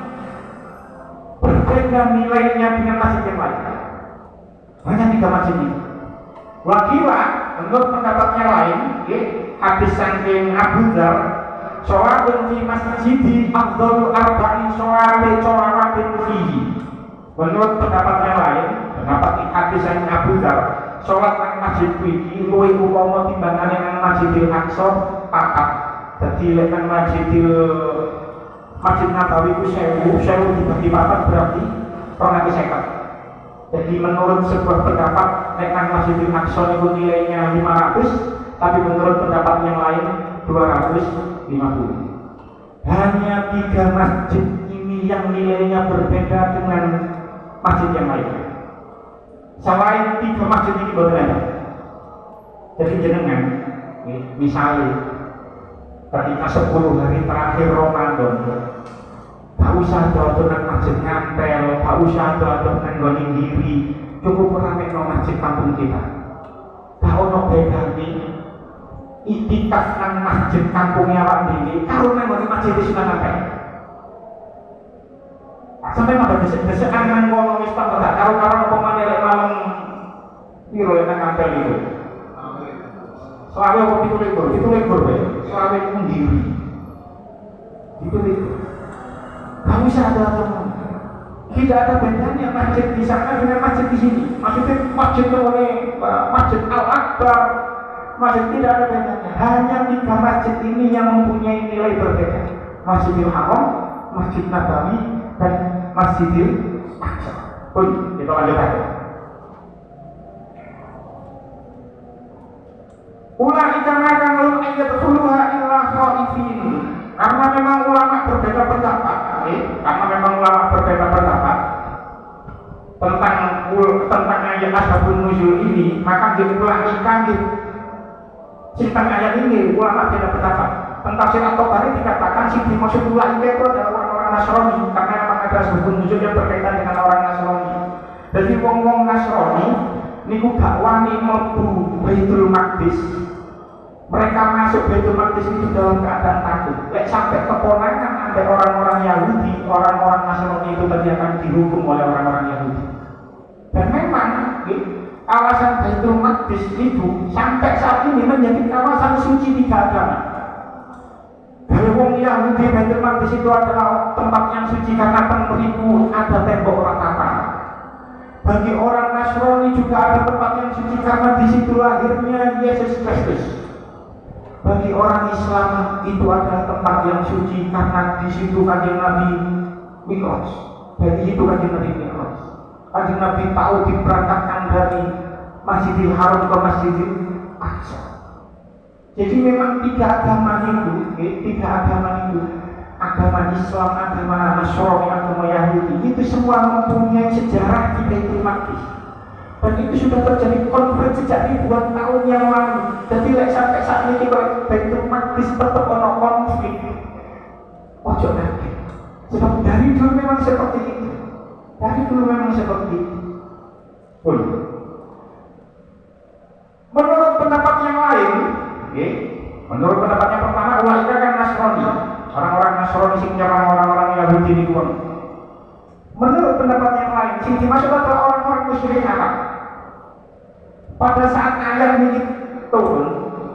berbeda nilainya dengan masjid yang lain. Hanya 3 masjid ini. Wakila menurut pendapatnya lain, hadis saking Abu Dzar, sholatun fi masjidi afdalu arba'i sholatin fihi. Menurut pendapatnya lain, pendapat hadis saking Abu Dzar, sholat nang masjid iki luwih utama timbangane nang Masjidil Aqsa 4. Dadi lek nang Masjid Nabawi ku 1000 dibagi 4 berarti 250. Jadi menurut sebuah pendapat nek nang Masjidil Aqsa itu nilainya 500, tapi menurut pendapat yang lain 250. Hanya 3 masjid ini yang nilainya berbeda dengan masjid yang lain. Selain 3 masjid ini berbeda. Jadi jenengan misalnya ketika 10 hari terakhir Ramadan, tak usah doa nang masjid ngampel, tak usah doa nang goni diri, cukup rame no masjid kampung kita. Tak ono bedane itikaf nang masjid kampungnya awak dhewe karo nang goni masjid di Sunan Ampel. Sampai pada desek-desekan nang kono wis tak karo-karo apa maneh lek malam piro nang Ampel itu. Selawe kok 17 wae. Selawe ku diri. Itu. Kamu sadar teman, tidak ada bedanya masjid di sana dengan masjid di sini. Maksudnya masjid Masjid Al-Akbar, masjid tidak ada bedanya. Hanya 3 masjid ini yang mempunyai nilai berbeda: Masjidil Haram, Masjid Nabawi, dan Masjidil Aqsa. Kita lanjut lagi. Ulaika makan ayat khuluha illa khaifin. Karena memang ulama berbeda pendapat. karena memang ulama berbeda pendapat tentang ayat asbabun nuzul ini, maka diulangikan tentang ayat ini ulama beda pendapat. Tentafsir At-Tabari dikatakan sing dimaksud ulama itu adalah orang-orang Nasrani, karena memang ada asbabun nuzul yang berkaitan dengan orang Nasrani. Jadi wong-wong Nasrani niku gak wani mlebu Baitul Maqdis. Mereka masuk Baitul Maqdis itu dalam keadaan takut. Lek sampai keponakan ada orang-orang Yahudi, orang-orang Nasrani itu tadi akan dihukum oleh orang-orang Yahudi. Dan memang kawasan Baitul Maqdis itu sampai saat ini menjadi kawasan suci tiga agama. Kalau wong Yahudi, Baitul Maqdis itu adalah tempat yang suci karena penghuniku ada tembok ratapan. Bagi orang Nasrani juga ada tempat yang suci karena di situ lahirnya Yesus Kristus. Bagi orang Islam itu adalah tempat yang suci karena di situ kanjeng Nabi Mi'raj. Dari itu kanjeng Nabi Mi'raj. Kanjeng Nabi tahu diberangkatkan dari Masjidil Haram ke Masjidil Aqsa. Jadi memang tiga agama itu, agama Islam, agama Nasrani, agama Yahudi, itu semua mempunyai sejarah di Baitul Maqdis. Dan itu sudah terjadi konflik sejak ribuan tahun yang lalu. Jadi sampai saat ini kalau Baitul Maqdis tetap ono konflik, ojo kaget. Sebab dari dulu memang seperti itu. Menurut pendapat yang lain, menurut pendapat yang pertama, ulama kan Nasrani, orang-orang Nasrani sing nyerang orang-orang Yahudi ini kuwi. Menurut pendapat yang lain, sing dimaksud adalah orang-orang musyrik Arab. Pada saat ayat ini turun,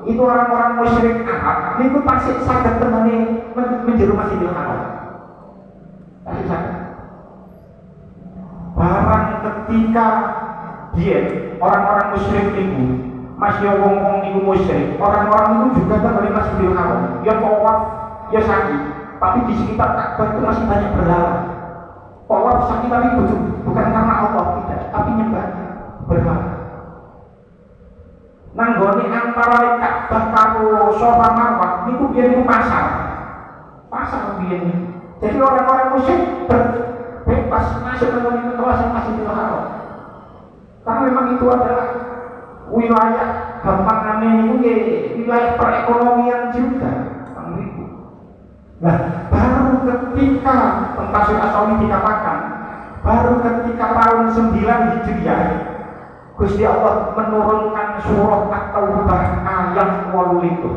itu orang-orang musyrik Arab niku pasti saged temani menjeru Masjidil Haram. Pasti saged. Barang ketika dia orang-orang musyrik itu masih wong-wong niku musyrik, orang-orang itu juga temani Masjidil Haram. Ya tawaf, ya sakit, tapi di sekitar Ka'bah itu masih banyak berhala. Tawaf sakit tapi bukan karena Allah, tidak, tapi nyembah berhala. Nanggone antara Ka'bah karo Shafa Marwah niku biyen pasar biyen. Jadi orang-orang musyrik bebas masuk ke kawasan Masjidil Haram. Karena memang itu adalah wilayah gampangane niku wilayah perekonomian juga. Nah, baru ketika Tafsir As-Sawi dikatakan, baru ketika tahun 9 Hijriah Gusti Allah menurunkan surah At-Taubah ayat 8 itu.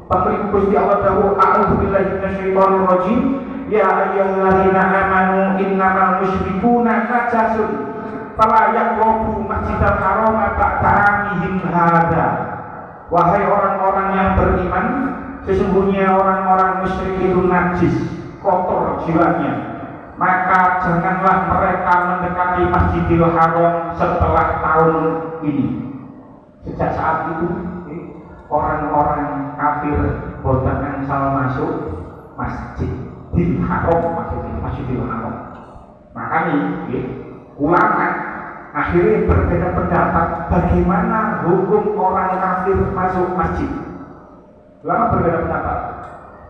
Pemeri Gusti Allah dawuh, a'udzu billahi minasyaitonir rajim, ya ayyuhalladzina amanu innamal musyrikuuna najasun fala yaqrabu masjidal haram ba'da 'amihim hadza. Wahai orang-orang yang beriman, sesungguhnya orang-orang musyrik itu najis, kotor jiwanya. Maka janganlah mereka mendekati Masjidil Haram setelah tahun ini. Sejak saat itu orang-orang kafir boten angsal masuk Masjidil Haram, Masjidil Haram. Makanya ulama akhirnya berbeda pendapat bagaimana hukum orang kafir masuk masjid. Ulama berbeda pendapat.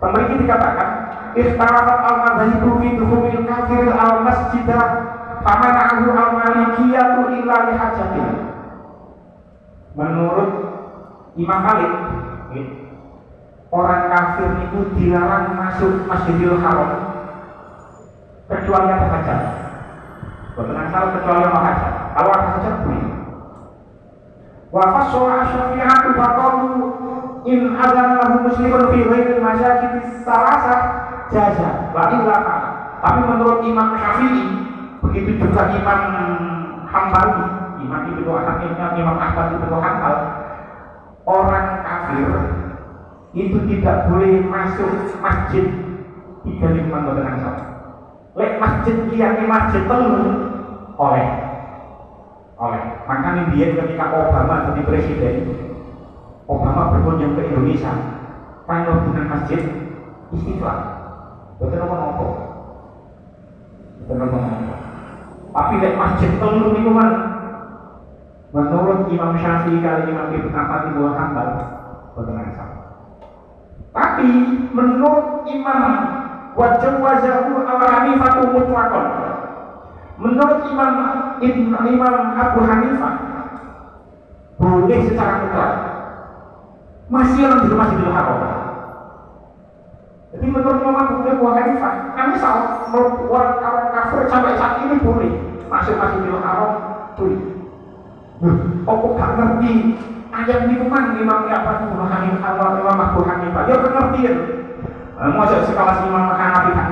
Pemeri dikatakan Ikhtarafat al-madhahibu fi dukhulil kafir al-masjidah famana'ahu al-malikiyatu illa lihajatin. Menurut Imam Malik, orang kafir itu dilarang masuk Masjidil Haram kecuali ada hajat. Betul salah kecuali ada hajat. Kalau ada hajat boleh. Wa fasala asy-syafi'atu faqalu in adzana lahu muslimun fi ghairil masajid salasah jaza wa illa kana. Tapi menurut Imam Syafi'i, begitu juga Imam Hambali, Imam Ahmad Ibnu Hanbal, orang kafir itu tidak boleh masuk masjid 35 boten angsal. Lek masjid liyane masjid telu oleh. Makanya dia ketika Obama jadi presiden, Obama berkunjung ke Indonesia, kan dengan masjid Istiqlal. Betul apa? Tapi lek masjid telu niku man, menurut Imam Syafi'i kali Imam Ibnu Hanbal boten angsal. Tapi menurut Imam wa jawazahu al-Hanifatu mutlaqan. Menurut Imam Abu Hanifah boleh secara mutlak masih di Masjidil Haram. Jadi menurut Imam Abu Hanifah, kami salah orang kafir sampai saat ini boleh masuk Masjidil Haram boleh. Aku gak ngerti ayat ini kemana Imam Abu Hanifah ya ngerti ya. Masa sekelas Imam Hanafi gak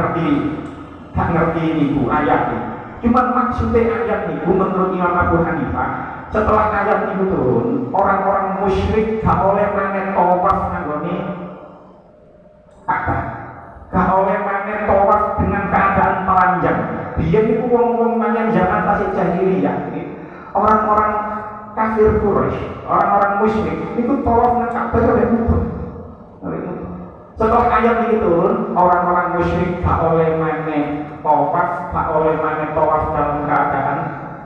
ngerti ini bu ayat ini. Cuma maksudnya ayat ini menurut Imam Abu Hanifah, setelah ayat itu turun, orang-orang musyrik gak oleh main tawaf nanggone Ka'bah, gak oleh main tawaf dengan keadaan telanjang. Dia itu wong-wong yang zaman tasik jahiliyah, orang-orang kafir Quraisy, orang-orang musyrik itu tawaf dengan Ka'bah oleh musuh. Setelah ayat ini turun, orang-orang musyrik gak oleh main tawaf, gak oleh main tawaf dalam keadaan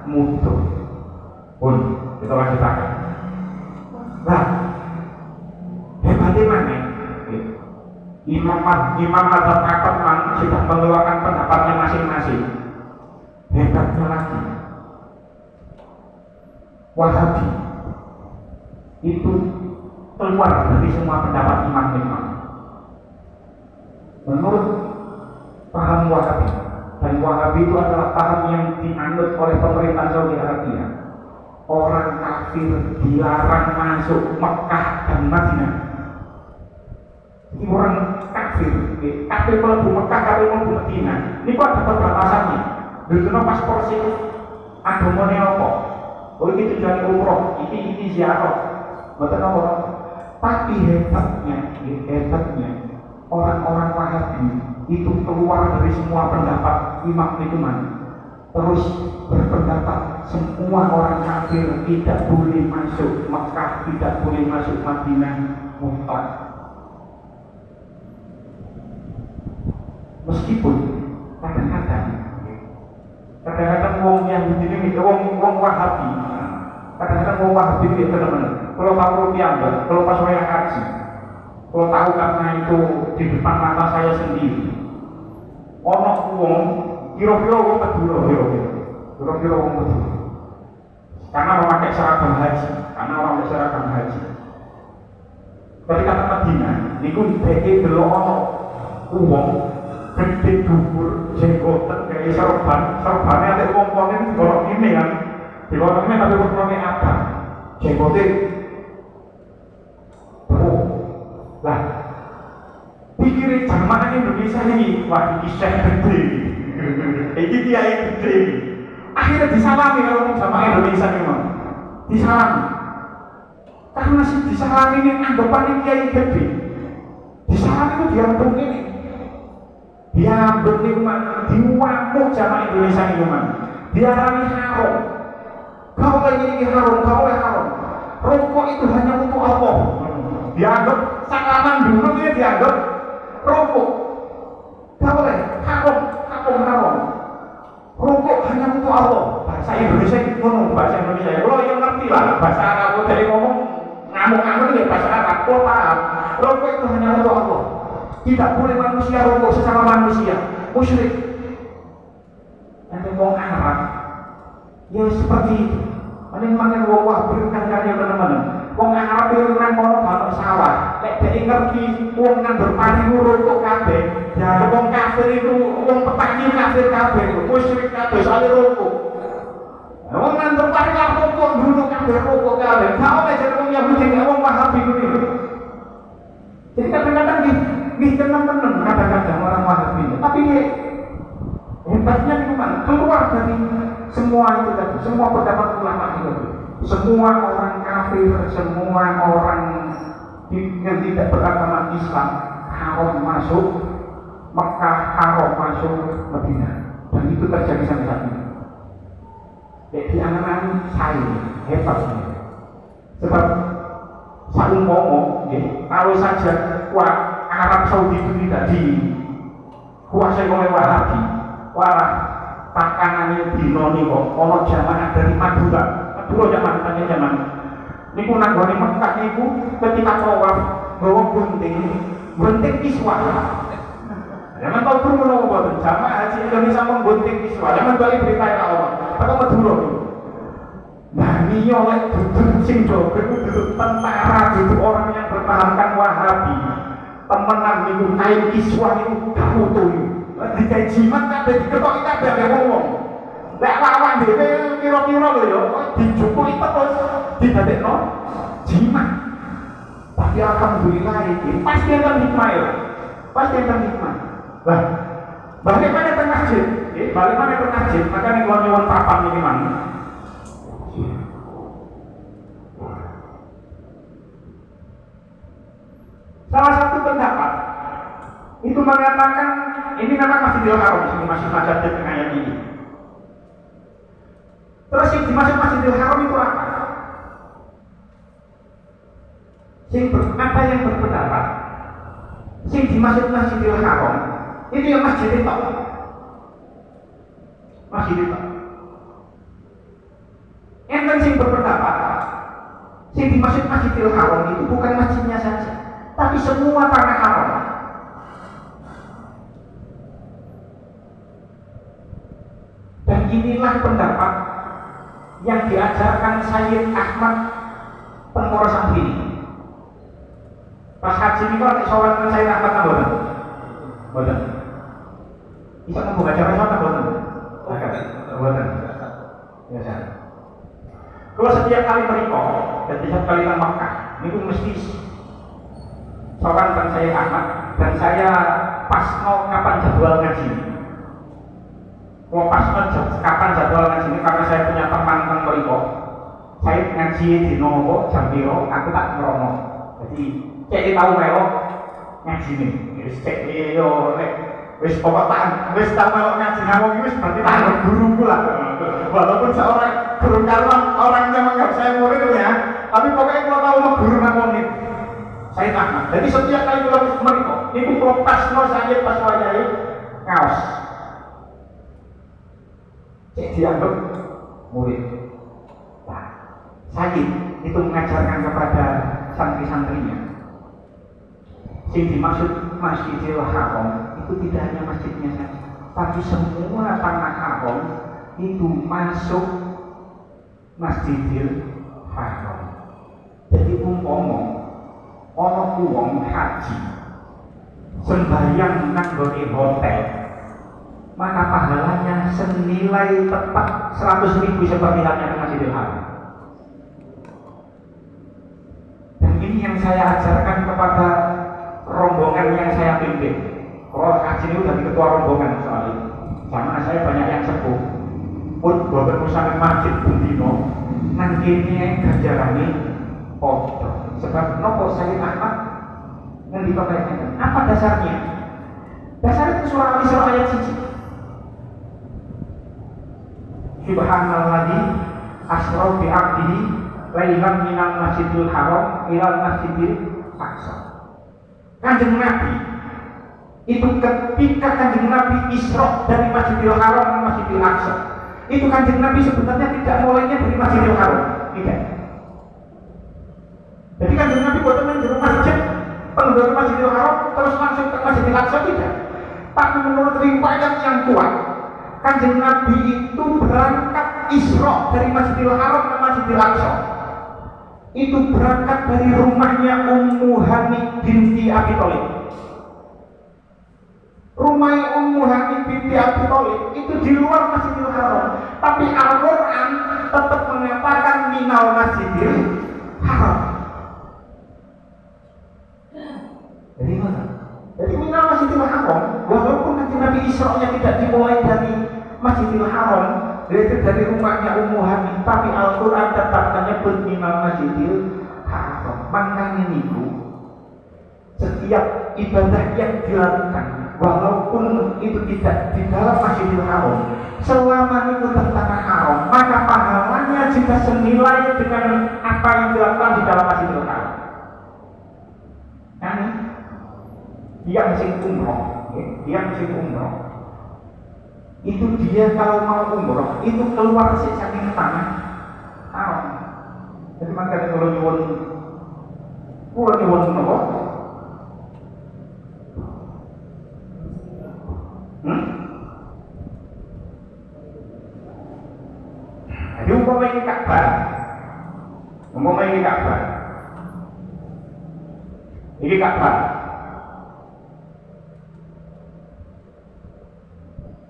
musuh. Pun kita lanjutkan. Nah, hebatnya mana? Imam Mazhab Akbar sudah mengeluarkan pendapatnya masing-masing. Hebatnya lagi, Wahabi itu keluar dari semua pendapat imam-imam. Menurut paham Wahabi, dan Wahabi itu adalah paham yang dianut oleh pemerintah Saudi Arabia, orang kafir dilarang masuk Mekah dan Madinah. Ini orang kafir melebu Mekah, kafir melebu Madinah. Ini kok dapat batasannya? Dulu paspor sih, agamanya apa? Oh ini tujuan umroh, ini ziarah, betul apa? Tapi hebatnya orang-orang Wahabi itu keluar dari semua pendapat imam itu terus berpendapat semua orang kafir tidak boleh masuk Mekah, tidak boleh masuk Madinah mutlak. Meskipun kadang-kadang wong yang begini, wong Wahabi, kadang-kadang wong Wahabi itu teman-teman. Kalau tahu piambak, kalau pas saya haji, kalau tahu karena itu di depan mata saya sendiri, ono wong kira-kira wong Madura, kira-kira wong Madura, karena memakai seragam haji, Ketika ke Madinah, niku dheke delok ono wong gede dhuwur jenggoten kaya serbane ate wong-wong iki golok ini kan. Digolok ini tapi warnane abang. Jenggote lah, pikirin jamaah Indonesia ini, wah ini syekh gede, ini kiai gede. Akhirnya disalami kalau jamaah Indonesia memang disalami, karena si disalami ini anggapannya kiai gede, disalami itu diambung ini, diambung ini diwamu jamaah Indonesia ini memang, diarani haram. Kau lagi ini haram, rokok itu hanya untuk Allah. Dianggap salaman dulu dia dianggap rokok. Gak boleh, haram. Rokok hanya untuk Allah. Bahasa Indonesia itu bahasa Indonesia. Kalau yang ngerti lah bahasa Arab dari ngomong ngamuk-ngamuk ini bahasa Arab. Kalau paham, rokok itu hanya untuk Allah. Tidak boleh manusia rokok sesama manusia. Musyrik. Nanti ngomong Arab. Ya seperti itu. Ini memangnya wah berikan karya teman-teman. Wong Arab itu nang kono gak sawah. Nek dhek ngerti wong nang berpani rokok kabeh. Ya wong kafir itu wong petani kafir kabeh, musyrik kabeh soal rokok. Wong nang berpani rokok dulu kabeh rokok kabeh. Gak oleh jadi wong Yahudi wong Wahabi kuwi. Jadi kadang-kadang nggih teman-teman kadang-kadang orang Wahabi. Tapi hebatnya itu keluar dari semua itu tadi, semua pendapat ulama itu. Semua orang kafir, semua orang yang tidak beragama Islam haram masuk Mekah, haram masuk Madinah, dan itu terjadi sampai saat ini. Jadi anak-anak saya hebatnya, sebab saya ngomong, kalau saja Arab Saudi itu tidak dikuasai oleh Wahabi, pakanannya di noni kok, ono jamaah dari Madura zaman niku nanggone Mekah niku ketika tawaf bawa gunting iswah. Zaman tahu guru menawa boten jamaah haji Indonesia menggunting iswa. Zaman balik berita ya Allah. Apa Madura itu? Nah, niyo lek duduk sing joget duduk tentara, duduk orang yang bertahankan Wahabi. Temenan niku kain iswa niku gak foto niku. Dikai jimat kabeh diketoki kabeh ambek wong. Lek lawan dhewe kira-kira lho ya, dijupuk terus didadekno jimat. Tapi alhamdulillah iki pasti enten hikmah ya. Pasti enten hikmah. Lah, bagaimana teng masjid? Bagaimana teng masjid? Maka nek kula nyuwun papan iki mang. Salah satu pendapat itu mengatakan ini memang Masjidil Haram, ini masih Majid dengan ayat ini. Terus yang dimaksud Masjidil Haram itu apa? Apa yang berpendapat? Yang dimaksud Masjidil Haram itu yang masjid itu. Masjid itu. Enten sing berpendapat yang dimaksud Masjidil Haram itu bukan masjidnya saja, tapi semua tanah haram. Dan inilah pendapat yang diajarkan Sayyid Ahmad Tengkoro Sambini. Pas haji ini kalau sholat dengan Sayyid Ahmad kan boten. Bisa membuka cara sholat boten. Boten. Biasa. Kalau setiap kali merikok dan setiap kali ke Makkah, itu mesti sholat dengan Sayyid Ahmad dan saya pas mau kapan jadwal ngaji. Kalau pas kapan jadwal ngaji ini karena saya punya teman teng merikok, saya ngaji di Nowo jam piro, aku tak ngerono. Jadi cek tahu melok ngaji nih, wis cek yo nek wis pokoknya wis tahu melok ngaji ngawong wis berarti tak guruku lah. Walaupun seorang guru karena orangnya menganggap saya murid ya, tapi pokoknya kalau tahu mau guru ngawong nih, saya Ahmad. Jadi setiap kali kalau merikok, itu protes no saya pas wajai ngaos, cek dianggap murid. Nah, saya itu mengajarkan kepada santri-santrinya. Yang dimaksud Masjidil Haram itu tidak hanya masjidnya saja, tapi semua tanah haram itu masuk Masjidil Haram. Jadi umpama ana wong haji sembahyang nang nggone hotel, maka pahalanya senilai tepat 100.000 seperti halnya di Masjidil Haram. Dan ini yang saya ajarkan kepada rombongan yang saya pimpin. Kalau haji ini udah di ketua rombongan soalnya. Sama saya banyak yang sepuh. Pun boten usah masjid bundino. Nang kene ganjarane padha. Sebab nopo Sayyid Ahmad ngendika kaya apa dasarnya? Dasarnya itu surah Al-Isra ayat 1. Subhanalladzi asra bi 'abdihi lailan minal masjidil haram ilal masjidil aqsa. Kanjeng Nabi itu ketika Kanjeng Nabi Isra dari Masjidil Haram ke Masjidil Aqsa, itu Kanjeng Nabi sebenarnya tidak mulainya dari Masjidil Haram, tidak. Jadi Kanjeng Nabi buat menjadi masjid, pengendara Masjidil Haram terus langsung ke Masjidil Aqsa, tidak. Tapi menurut riwayat yang kuat, Kanjeng Nabi itu berangkat Isra dari Masjidil Haram ke Masjidil Aqsa. Itu berangkat dari rumahnya Ummu Hani binti Abi Thalib. Rumah Ummu Hani binti Abi Thalib itu di luar Masjidil Haram, tapi Al-Quran tetap mengatakan minal Masjidil Haram. Jadi mana? Jadi minal Masjidil Haram, walaupun nanti Nabi Isra-nya tidak dimulai dari Masjidil Haram, yaitu dari rumahnya Ummu Hani, tapi Al-Quran tetap menyebut minal Masjidil Haram. Makanya niku setiap ibadah yang dilakukan, walaupun itu tidak di dalam Masjidil Haram, selama itu tentang haram, maka pahalanya juga senilai dengan apa yang dilakukan di dalam Masjidil Haram. Kan? Dia mesti umroh, dia mesti umroh. Itu dia kalau mau umroh itu keluar saking tanah haram. Jadi makanya kalau nyuwun nopo Ini Ka'bah.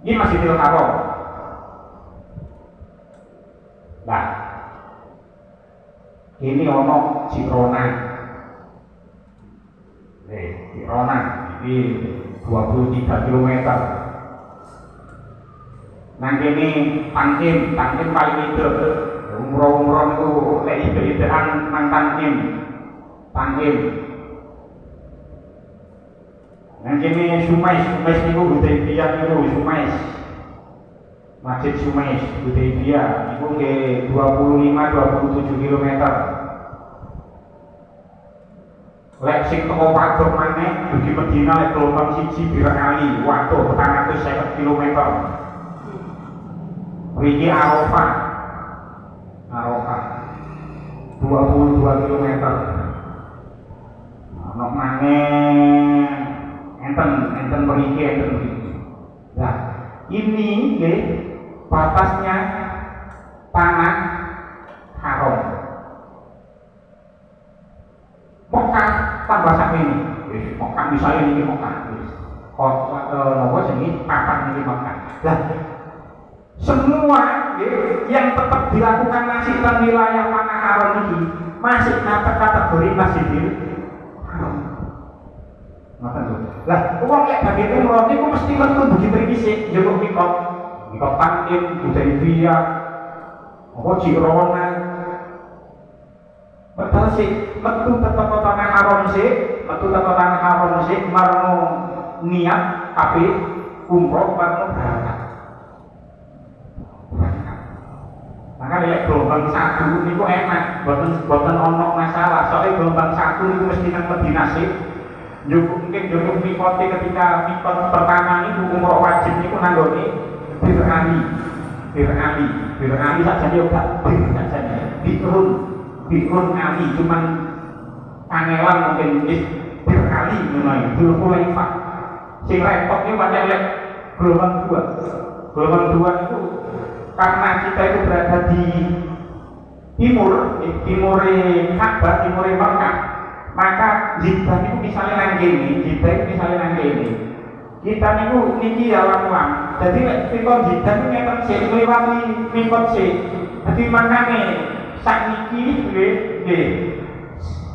Ini Masjidil Haram. Nah, ini ono Jirona. Jirona ini 23 km. Nanti ini Tankim paling itu. Umroh itu lek ide-idean nang Tankim. Nanti ini Sumais itu Hudaybiyah itu Sumais. Masjid Sumais Hudaybiyah itu ke 25-27 km. Lek sing teko padha maneh dugi Medina lek gelombang siji Bir Ali, waduh 450 km. Mriki Arafah 22 km. Ono maneh enten mriki. Nah, ini nggih batasnya tanah haram. Mekah tambah sak ini. Mekah misalnya ini Mekah. Napa jenenge papan ini Mekah. Lah semua yang tetap dilakukan masih di wilayah tanah haram ini masih kategori Masjidil Haram. Lah, wong lek bagian umroh niku mesti metu begitu iki sik njupuk mikot Tankim, Hudaybiyah, apa Jirona. Padahal sih metu tetep tanah haram sik, marno niat tapi umroh marno berangkat. Maka lek gelombang 1 niku enak, boten ono masalah. Soalnya gelombang 1 niku mesti nang Madinah sik. Mungkin mikot ketika mikot pertama niku umroh wajib niku nanggone Bir Ali saja yo gak Bikrun Ali cuman kangelan mungkin Bir Ali ngono iki Hulaifah. Sing repot iki pancen lek gelombang 2 itu karena kita itu berada di timur Ka'bah, timur Mekah, maka Jeddah itu misalnya nang kene, kita niku niki ya wong-wong. Jadi nek pikon Jeddah niku ngeten sik ngliwati mikot sik. Dadi mangkane sakniki nggih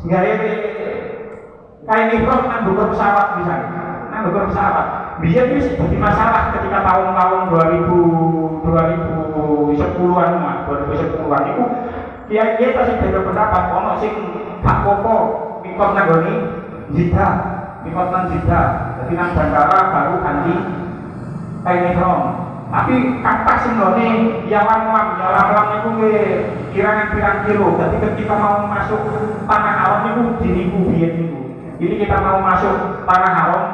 gawe kae mikot nang dhuwur pesawat misalnya. Nang dhuwur pesawat. Biar ini jadi masalah ketika tahun-tahun 2010-an itu kiai-kiai pasti beda pendapat. Ono sing hak popo mikot nanggoni Jeddah. Jadi nang bandara baru ganti Ihram. Tapi kata sing nggone yawan itu kira-kira kilo. Jadi ketika mau masuk tanah haram itu diniku biyen niku. Ini kita mau masuk tanah haram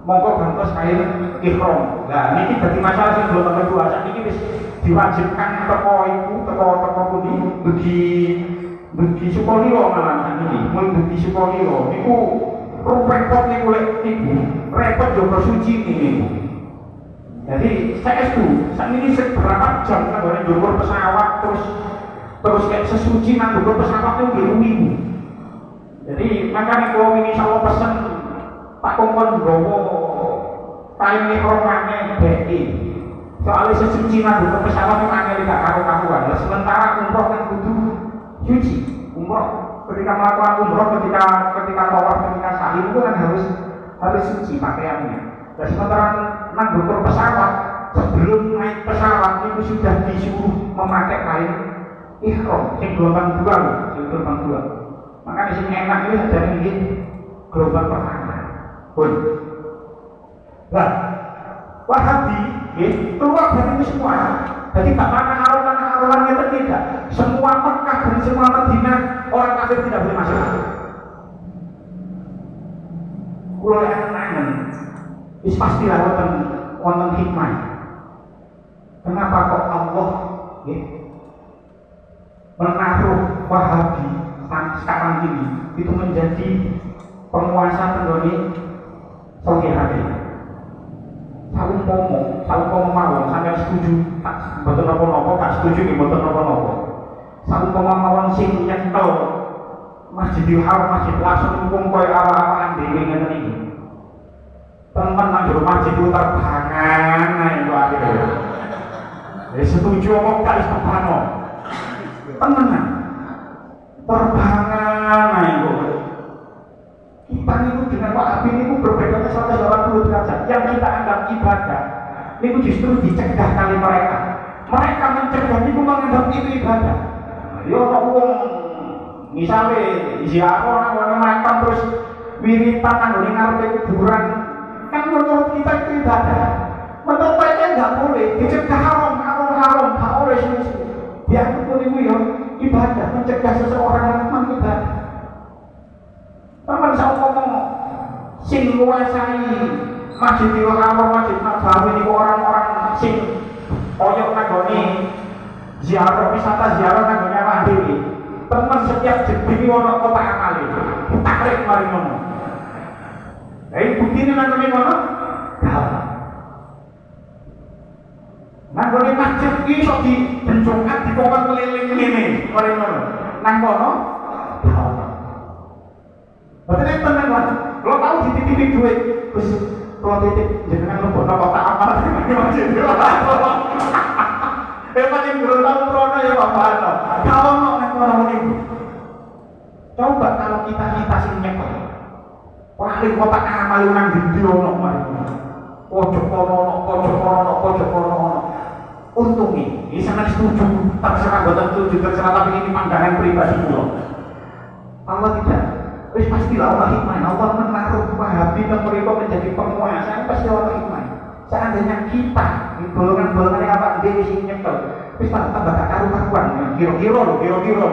monggo gantos kain ihram. Lah niki dadi masalah sing belum kedua. Saiki wis diwajibkan teko pundi begi Sukolilo malah niki. Mun begi Sukolilo niku repot niku lek niku. Repot yo suci niku. Jadi saya itu saat ini seberapa jam kan boleh dhuwur pesawat terus kayak sesuci nang dhuwur pesawat itu nggih. Jadi makanya kalau ini insyaallah pesen Pak Kongkon gowo kain mikrofone BI. Soalnya sesuci nang dhuwur pesawat itu angel gak karu-karuan. Sementara umroh kan kudu suci. Umroh ketika melakukan umroh ketika tawaf ketika sa'i itu kan harus suci pakaiannya. Dan sementara nang dhuwur pesawat sebelum naik pesawat itu sudah disuruh memakai kain ihram sing gelombang 2. Maka di sini enak ini ada ini gelombang pertama. Pun, nah, Wahabi keluar dari itu semua. Jadi tak mana haram kita tidak. Semua Mekah dan semua Madinah orang kafir tidak boleh masuk. Kulo yang nangen, is pastilah wonten hikmah. Kenapa kok Allah menaruh Wahabi sekarang ini itu menjadi penguasa tenggoni Saudi Arabia. Saumpama mawon sampai setuju, betul nopo gak setuju nih betul nopo. Saumpama mawon sing nyekel Masjidil Haram, Masjid Aqsa hukum koyo awak-awakan dhewe ngene iki. Teman nang jero masjid itu terbangan ae kok akhire. Setuju apa gak istibano? Temenan. Terbangan ae kok. Kita itu dengan Wahabi itu berbeda 180 derajat. Yang kita anggap ibadah itu justru dicegah kali mereka. Mereka mencegah itu menganggap itu ibadah. Ya wong misalnya ziarah nang makam terus wiritan nang ngarepe kuburan kan menurut kita itu ibadah. Menurut mereka nggak boleh, dicegah haram, gak boleh sih. Dia itu ya ibadah, mencegah seseorang melakukan ibadah. Teman saya ngomong sing nguasai Masjidil Haram, Masjid Nabawi ini orang-orang sing oyok nagoni ziarah, wisata ziarah nagoni awak dhewe. Teman setiap jeding ono kota amal itu. Tarik mari ngono. Buktine nagoni ngono? Nagoni masjid iki iso dibenjokan dikongkon keliling ngene, mari ngono. Nang kono Betul teman-teman, lo tahu dititipi duit, terus kalau titip jangan lo bodoh kotak amal di masjid. Paling belum tahu krono ya bapak lo. Kalau mau orang ini, coba kalau kita sih nyekel, paling kotak amal nang di ono mari. Pojok kono. Untungnya, ini sangat setuju, terserah buat setuju terserah tapi ini pandangan pribadi pulau. Allah tidak. Wis pastilah Allah hikmah. Allah menaruh Wahabi dan mereka menjadi penguasa. Pasti Allah hikmah. Seandainya kita di golongan-golongan yang apa dia sing nyekel, wis tambah gak karu-karuan. Kira-kira lho.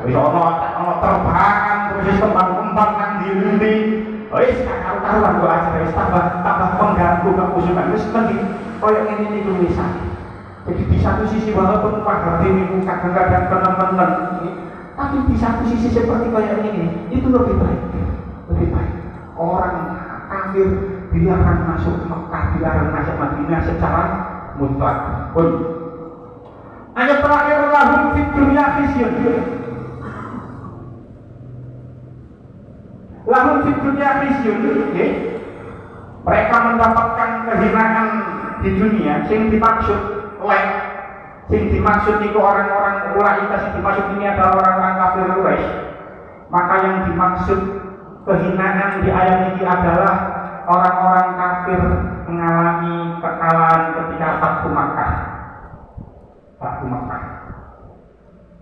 Wis ono terbangan terus kembang-kembang nang ndi. Wis gak karu-karuan kok aja wis tambah pengganggu kekusukan. Wis mending koyo ngene iki wis. Jadi di satu sisi walaupun Wahabi niku kadang-kadang bener-bener tapi di satu sisi seperti kayak ini itu lebih baik. Orang kafir dilarang masuk Mekah, dilarang masuk Madinah secara mutlak. Ayat terakhir lahum fid dunya khizyun. Lahum fid dunya khizyun. Mereka mendapatkan kehinaan di dunia. Yang dimaksud yang dimaksud itu orang-orang ulaika, yang dimaksud ini adalah orang-orang kafir Quraisy. Maka yang dimaksud kehinaan di ayat ini adalah orang-orang kafir mengalami kekalahan ketika Fathu Makkah.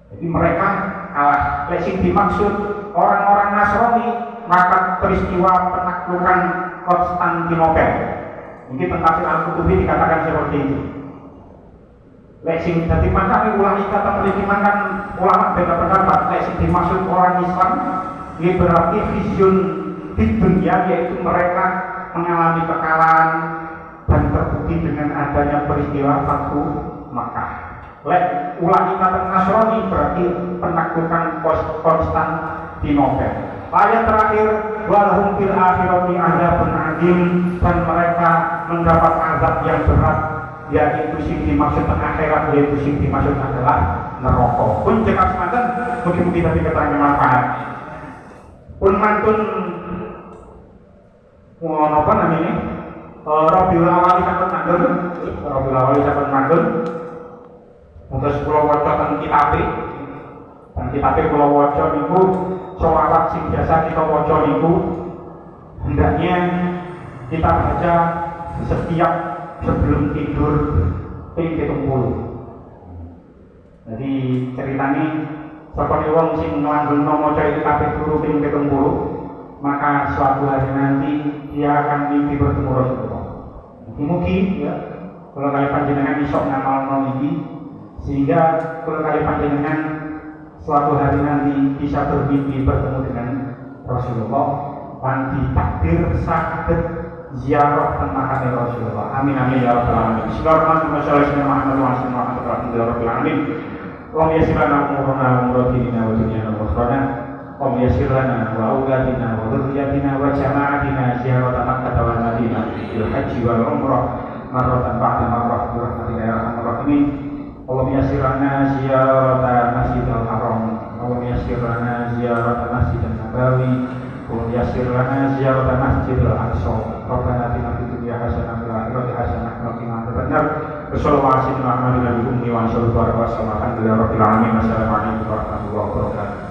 Jadi mereka kalah. Yang dimaksud orang-orang Nasrani maka peristiwa penaklukan Konstantinopel. Mungkin tentang Al-Qutubi dikatakan seperti itu. Sing dadi makane ulaika memiliki makan ulama beda pendapat. Sing dimaksud orang Islam ini berarti vision di dunia, yaitu mereka mengalami kekalahan dan terbukti dengan adanya peristiwa Fathu Makkah. Ulaika Nasrani berarti penaklukan Konstantinopel. Ayat terakhir walhum fil akhirati adzabun adzim, dan mereka mendapat azab yang berat, yaitu sing dimaksud akhirat, yaitu sing dimaksud adalah neraka. Pun cekap semanten, mugi-mugi tadi keterangan manfaat. Pun mantun apa namanya? Rabiul Awal sampun mandun. Terus kula waca teng kitabe. Dan kitabe kula waca niku selawat sing biasa kita waca niku hendaknya kita baca setiap sebelum tidur ping 70. Jadi ceritanya seperti wong sing nglanggengno maca itu kabeh turu ping 70, maka suatu hari nanti dia akan mimpi bertemu Rasulullah. Mugi-mugi ya kalau kali panjenengan iso ngamalno iki sehingga kalau kali panjenengan suatu hari nanti bisa bermimpi bertemu dengan Rasulullah dan ditakdir sakit ziarah makam Rasulullah. Amin amin ya rabbal alamin. Bismillahirrahmanirrahim. Wa yassirna umurana wa umuratina wa dunyana wa akhirana. Wa yassirna wa auladina wa dzurriyyatina wa jama'atina ziarah Makkah wal Madinah bil haji wal umrah marratan ba'da marrah bi rahmatika ya arhamar rahimin. Wa yassirna ziarah Masjidil Haram. Wa yassirna ziarah Masjid yassir lana ziyarata Masjidil Aqsa. Rabbana atina fid dunya hasanah wa fil akhirati hasanah wa qina adzabannar. Wassallallahu ala sayyidina Muhammadin wa alihi wa sahbihi wa sallam. Alhamdulillahi rabbil alamin. Wassalamu alaikum warahmatullahi wabarakatuh.